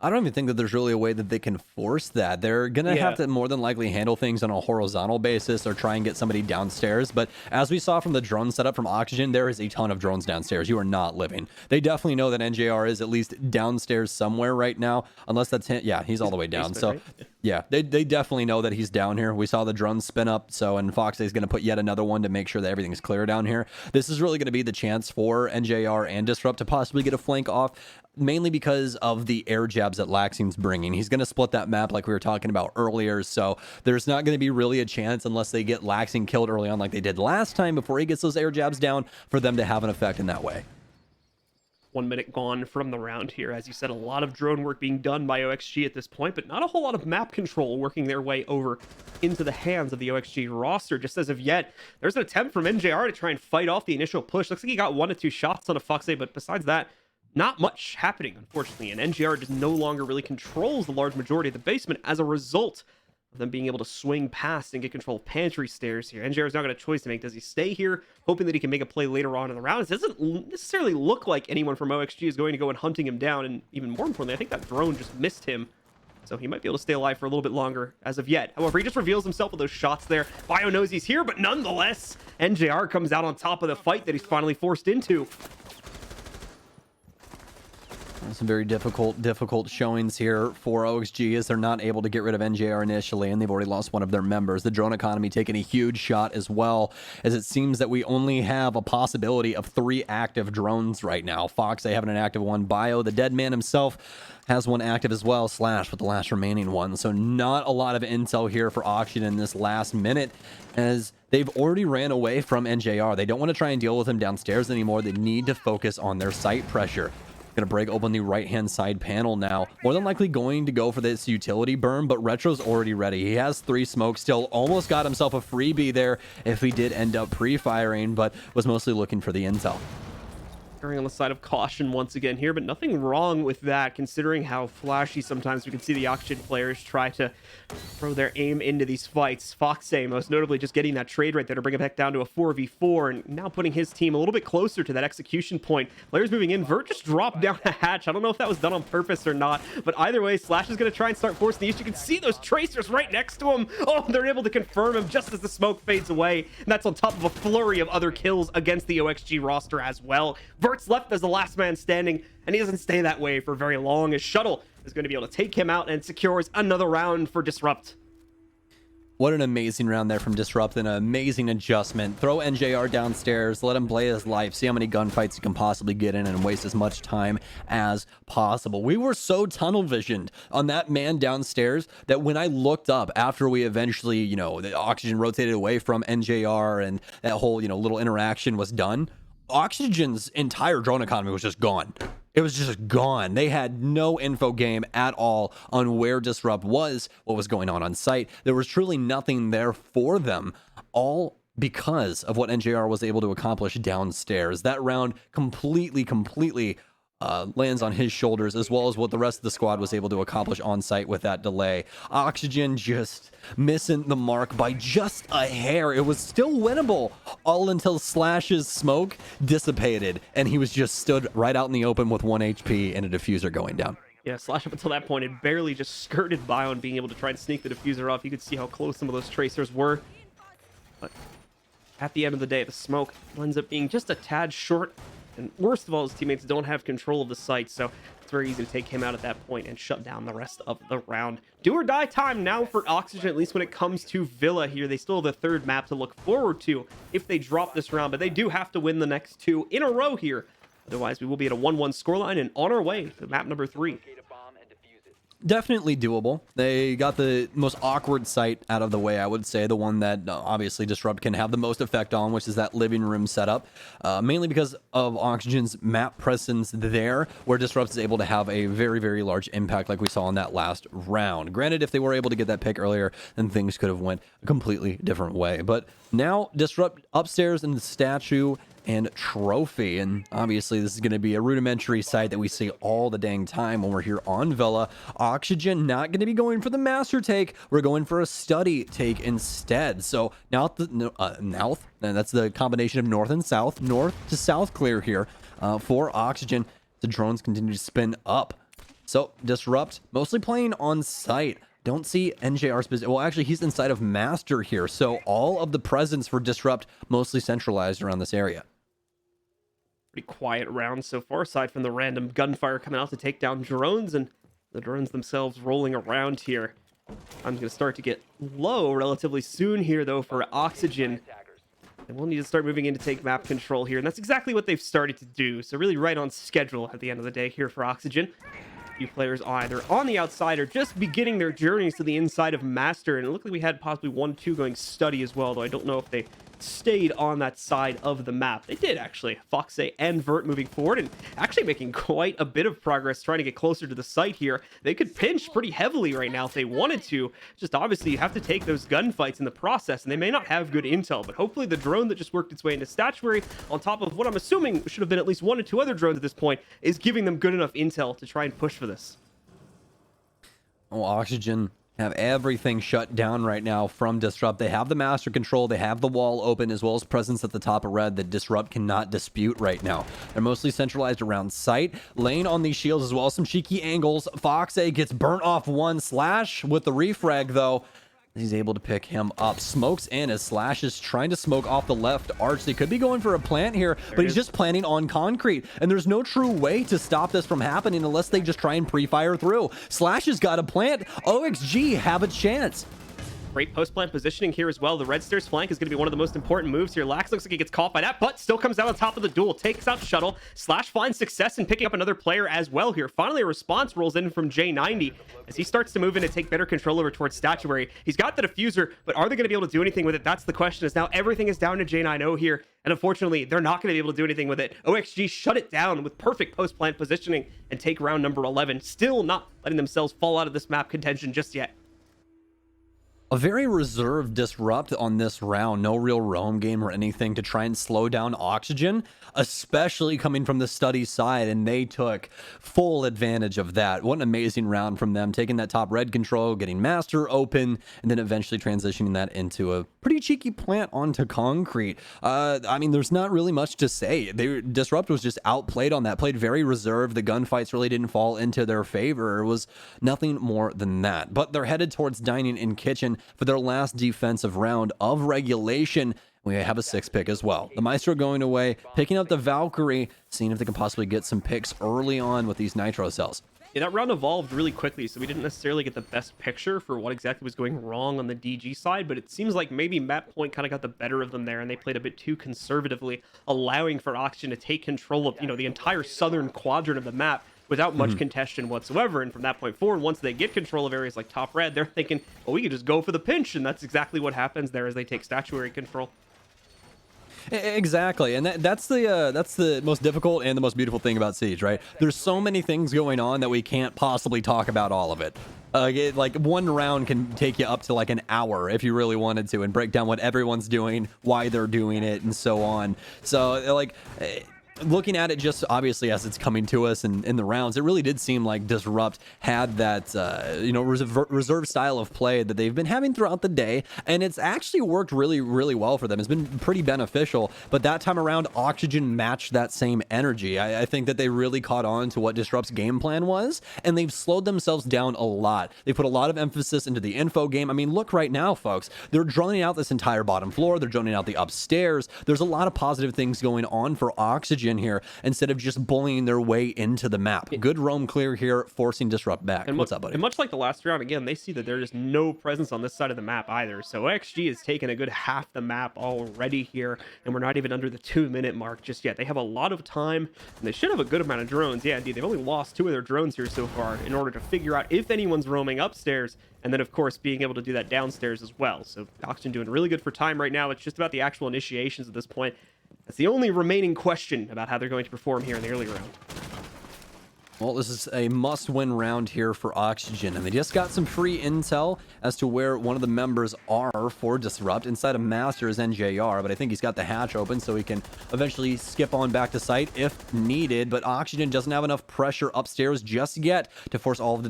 I don't even think that there's really a way that they can force that. They're going to have to more than likely handle things on a horizontal basis or try and get somebody downstairs. But as we saw from the drone setup from Oxygen, there is a ton of drones downstairs. You are not living. They definitely know that NJR is at least downstairs somewhere right now, unless that's him. Yeah, he's all the way down. So right? yeah, they definitely know that he's down here. We saw the drone spin up. So, and Fox is going to put yet another one to make sure that everything's clear down here. This is really going to be the chance for NJR and Disrupt to possibly get a flank off, mainly because of the air jabs that Laxing's bringing. He's going to split that map like we were talking about earlier, so there's not going to be really a chance unless they get Laxing killed early on like they did last time before he gets those air jabs down for them to have an effect in that way. 1 minute gone from the round here. As you said, a lot of drone work being done by OXG at this point, but not a whole lot of map control working their way over into the hands of the OXG roster. Just as of yet, there's an attempt from NJR to try and fight off the initial push. Looks like he got 1 to 2 shots on a Foxay, but besides that, not much happening, unfortunately, and NGR just no longer really controls the large majority of the basement as a result them being able to swing past and get control of pantry stairs here. NJR is now got a choice to make. Does he stay here, hoping that he can make a play later on in the round? It doesn't necessarily look like anyone from OXG is going to go and hunting him down, and even more importantly, I think that drone just missed him. So he might be able to stay alive for a little bit longer as of yet. However, he just reveals himself with those shots there. Bio knows he's here, but nonetheless, NJR comes out on top of the fight that he's finally forced into. Some very difficult showings here for OXG as they're not able to get rid of NJR initially, and they've already lost one of their members. The drone economy taking a huge shot as well, as it seems that we only have a possibility of 3 active drones right now. Fox, they have an active one. Bio, the dead man himself, has one active as well. Slash with the last remaining one. So not a lot of intel here for Oxygen in this last minute, as they've already ran away from NJR. They don't want to try and deal with him downstairs anymore. They need to focus on their site pressure. Gonna break open the right-hand side panel now. More than likely going to go for this utility burn, but Retro's already ready. He has 3 smokes still. Almost got himself a freebie there if he did end up pre-firing, but was mostly looking for the intel. On the side of caution once again here, but nothing wrong with that considering how flashy sometimes we can see the Oxygen players try to throw their aim into these fights. Fox most notably just getting that trade right there to bring it back down to a 4v4 and now putting his team a little bit closer to that execution point. Players moving in. Vert just dropped down a hatch. I don't know if that was done on purpose or not, but either way, Slash is going to try and start forcing the issue. You can see those tracers right next to him. Oh, they're able to confirm him just as the smoke fades away, and that's on top of a flurry of other kills against the OXG roster as well. Vert's left as the last man standing, and he doesn't stay that way for very long, as Shuttle is going to be able to take him out and secures another round for Disrupt. What an amazing round there from Disrupt, an amazing adjustment. Throw NJR downstairs, let him play his life, see how many gunfights he can possibly get in and waste as much time as possible. We were so tunnel visioned on that man downstairs that when I looked up after we eventually, you know, the Oxygen rotated away from NJR and that whole, you know, little interaction was done, Oxygen's entire drone economy was just gone. It was just gone. They had no info game at all on where Disrupt was, what was going on site. There was truly nothing there for them, all because of what NJR was able to accomplish downstairs. That round completely lands on his shoulders, as well as what the rest of the squad was able to accomplish on site with that delay. Oxygen just missing the mark by just a hair. It was still winnable all until Slash's smoke dissipated and he was just stood right out in the open with 1 HP and a diffuser going down. Yeah, Slash up until that point had barely just skirted by on being able to try and sneak the diffuser off. You could see how close some of those tracers were. But at the end of the day, the smoke ends up being just a tad short. And worst of all, his teammates don't have control of the site, so it's very easy to take him out at that point and shut down the rest of the round. Do or die time now for Oxygen, at least when it comes to Villa here. They still have the 3rd map to look forward to if they drop this round, but they do have to win the next 2 in a row here. Otherwise, we will be at a 1-1 scoreline and on our way to map number 3. Definitely doable. They got the most awkward site out of the way, I would say. The one that obviously Disrupt can have the most effect on, which is that living room setup. Mainly because of Oxygen's map presence there, where Disrupt is able to have a very large impact like we saw in that last round. Granted, if they were able to get that pick earlier, then things could have went a completely different way. But now Disrupt upstairs in the statue and trophy, and obviously this is going to be a rudimentary site that we see all the dang time when we're here on Villa. Oxygen not going to be going for the master take, we're going for a study take instead. So now north, and that's the combination of north and south, north to south clear here for Oxygen. The drones continue to spin up, so Disrupt mostly playing on site. Don't see NJR's position. Well, actually, he's inside of Master here, so all of the presence for Disrupt mostly centralized around this area. Pretty quiet round so far, aside from the random gunfire coming out to take down drones and the drones themselves rolling around here. I'm going to start to get low relatively soon here, though, for Oxygen. And we'll need to start moving in to take map control here, and that's exactly what they've started to do. So really right on schedule at the end of the day here for Oxygen. A few players either on the outside or just beginning their journeys to the inside of Master, and it looked like we had possibly 1-2 going study as well, though I don't know if they stayed on that side of the map. They did, actually. Fox and Vert moving forward and actually making quite a bit of progress trying to get closer to the site here. They could pinch pretty heavily right now if they wanted to. Just obviously you have to take those gunfights in the process, and they may not have good intel, but hopefully the drone that just worked its way into statuary, on top of what I'm assuming should have been at least 1 or 2 other drones at this point, is giving them good enough intel to try and push for this. Oh, Oxygen Have everything shut down right now from Disrupt. They have the master control. They have the wall open, as well as presence at the top of red that Disrupt cannot dispute right now. They're mostly centralized around sight. Lane on these shields as well. Some cheeky angles. Foxa gets burnt off one. Slash with the refrag, though. He's able to pick him up. Smokes in as Slash is trying to smoke off the left arch. They could be going for a plant here, but he's just planting on concrete. And there's no true way to stop this from happening unless they just try and pre-fire through. Slash has got a plant. OXG have a chance. Great post-plant positioning here as well. The red stairs flank is going to be one of the most important moves here. Lax looks like he gets caught by that, but still comes out on top of the duel. Takes out Shuttle. Slash finds success in picking up another player as well here. Finally, a response rolls in from J90 as he starts to move in and take better control over towards Statuary. He's got the diffuser, but are they going to be able to do anything with it? That's the question, is now everything is down to J90 here, and unfortunately, they're not going to be able to do anything with it. OXG shut it down with perfect post-plant positioning and take round number 11. Still not letting themselves fall out of this map contention just yet. A very reserved Disrupt on this round. No real roam game or anything to try and slow down Oxygen, especially coming from the study side, and they took full advantage of that. What an amazing round from them, taking that top red control, getting Master open, and then eventually transitioning that into a pretty cheeky plant onto concrete. I mean, there's not really much to say. Disrupt was just outplayed on that, played very reserved. The gunfights really didn't fall into their favor. It was nothing more than that. But they're headed towards Dining and Kitchen for their last defensive round of regulation. We have a 6 pick as well. The Maestro going away, picking up the Valkyrie, seeing if they can possibly get some picks early on with these Nitro cells. Yeah, that round evolved really quickly, so we didn't necessarily get the best picture for what exactly was going wrong on the DG side, but it seems like maybe Map Point kind of got the better of them there, and they played a bit too conservatively, allowing for Oxygen to take control of, the entire southern quadrant of the map without much contention whatsoever. And from that point forward, once they get control of areas like top red, they're thinking, well, we could just go for the pinch, and that's exactly what happens there as they take statuary control. Exactly, and that's the most difficult and the most beautiful thing about Siege, right? There's so many things going on that we can't possibly talk about all of it. Like one round can take you up to like an hour if you really wanted to, and break down what everyone's doing, why they're doing it, and so on. So like, looking at it just obviously as it's coming to us in the rounds, it really did seem like Disrupt had that reserve style of play that they've been having throughout the day, and it's actually worked really, really well for them. It's been pretty beneficial, but that time around, Oxygen matched that same energy. I think that they really caught on to what Disrupt's game plan was, and they've slowed themselves down a lot. They put a lot of emphasis into the info game. I mean, look right now, folks. They're droning out this entire bottom floor. They're droning out the upstairs. There's a lot of positive things going on for Oxygen here instead of just bullying their way into the map. Good roam clear here, forcing Disrupt back. And what's up, buddy? And much like the last round, again, they see that there is no presence on this side of the map either. So XG has taken a good half the map already here, and we're not even under the 2-minute mark just yet. They have a lot of time, and they should have a good amount of drones. Yeah, indeed, they've only lost 2 of their drones here so far in order to figure out if anyone's roaming upstairs, and then, of course, being able to do that downstairs as well. So Oxygen doing really good for time right now. It's just about the actual initiations at this point. That's the only remaining question about how they're going to perform here in the early round. Well, this is a must-win round here for Oxygen, and they just got some free intel as to where one of the members are for Disrupt. Inside of Master is NJR, but I think he's got the hatch open so he can eventually skip on back to site if needed, but Oxygen doesn't have enough pressure upstairs just yet to force all of the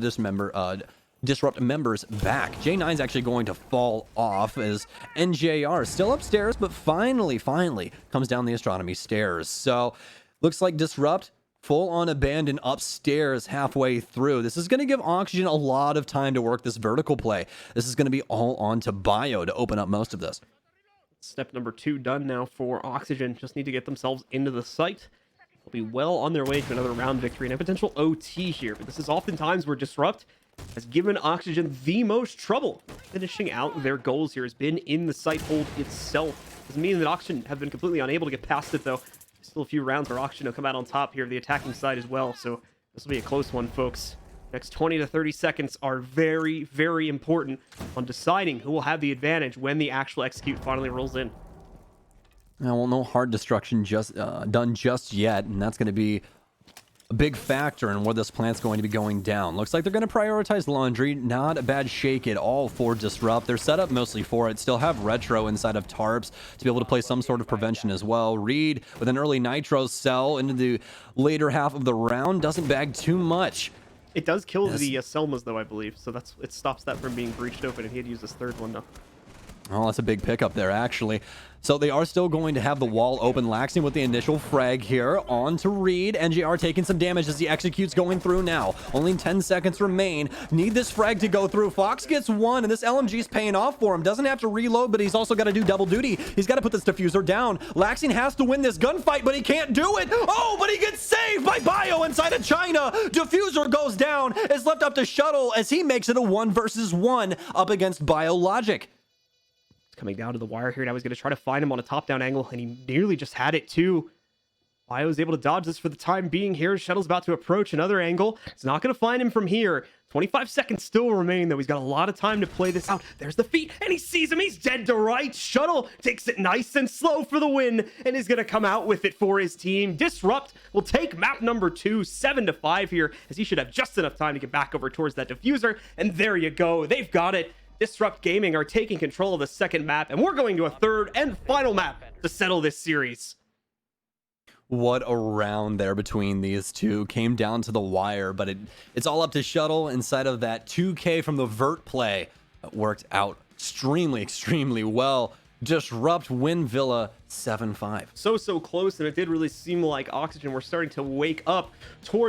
Disrupt members back. J9's actually going to fall off as NJR is still upstairs, but finally comes down the astronomy stairs. So looks like Disrupt full on abandon upstairs halfway through. This is going to give Oxygen a lot of time to work this vertical play. This is going to be all on to Bio to open up most of this. Step number 2 done now for Oxygen. Just need to get themselves into the site. They'll be well on their way to another round victory and a potential OT here, but this is oftentimes where Disrupt has given Oxygen the most trouble. Finishing out their goals here has been in the site hold itself. Doesn't mean that Oxygen have been completely unable to get past it, though. Still a few rounds where Oxygen will come out on top here of the attacking side as well, so this will be a close one, folks. Next 20 to 30 seconds are very, very important on deciding who will have the advantage when the actual execute finally rolls in. Well, no hard destruction done just yet, and that's going to be a big factor in where this plant's going to be going down. Looks like they're going to prioritize laundry. Not a bad shake at all for Disrupt. They're set up mostly for it. Still have retro inside of tarps to be able to play some sort of prevention as well. Reed with an early nitro cell into the later half of the round doesn't bag too much. It does kill Yes. the Selmas, though, I believe. So it stops that from being breached open, and he had used his third one, though. Oh, that's a big pickup there, actually. So they are still going to have the wall open. Laxing with the initial frag here. On to Reed. NGR taking some damage as he executes, going through now. Only 10 seconds remain. Need this frag to go through. Fox gets one, and this LMG's paying off for him. Doesn't have to reload, but he's also got to do double duty. He's got to put this diffuser down. Laxing has to win this gunfight, but he can't do it. Oh, but he gets saved by Bio inside of China. Diffuser goes down. It's left up to Shuttle as he makes it a 1 versus 1 up against Biologic. Coming down to the wire here, and I was going to try to find him on a top-down angle, and he nearly just had it too. Bio was able to dodge this for the time being here. Shuttle's about to approach another angle. It's not going to find him from here. 25 seconds still remain, though. He's got a lot of time to play this out. There's the feet, and he sees him. He's dead to right. Shuttle takes it nice and slow for the win, and is going to come out with it for his team. Disrupt will take map number 2, 7-5 here, as he should have just enough time to get back over towards that diffuser. And there you go. They've got it. Disrupt Gaming are taking control of the second map, and we're going to a third and final map to settle this series. What a round there between these two. Came down to the wire, but it's all up to Shuttle inside of that 2K from the vert play. That worked out extremely well. Disrupt win Villa 7-5. So close, and it did really seem like Oxygen were starting to wake up towards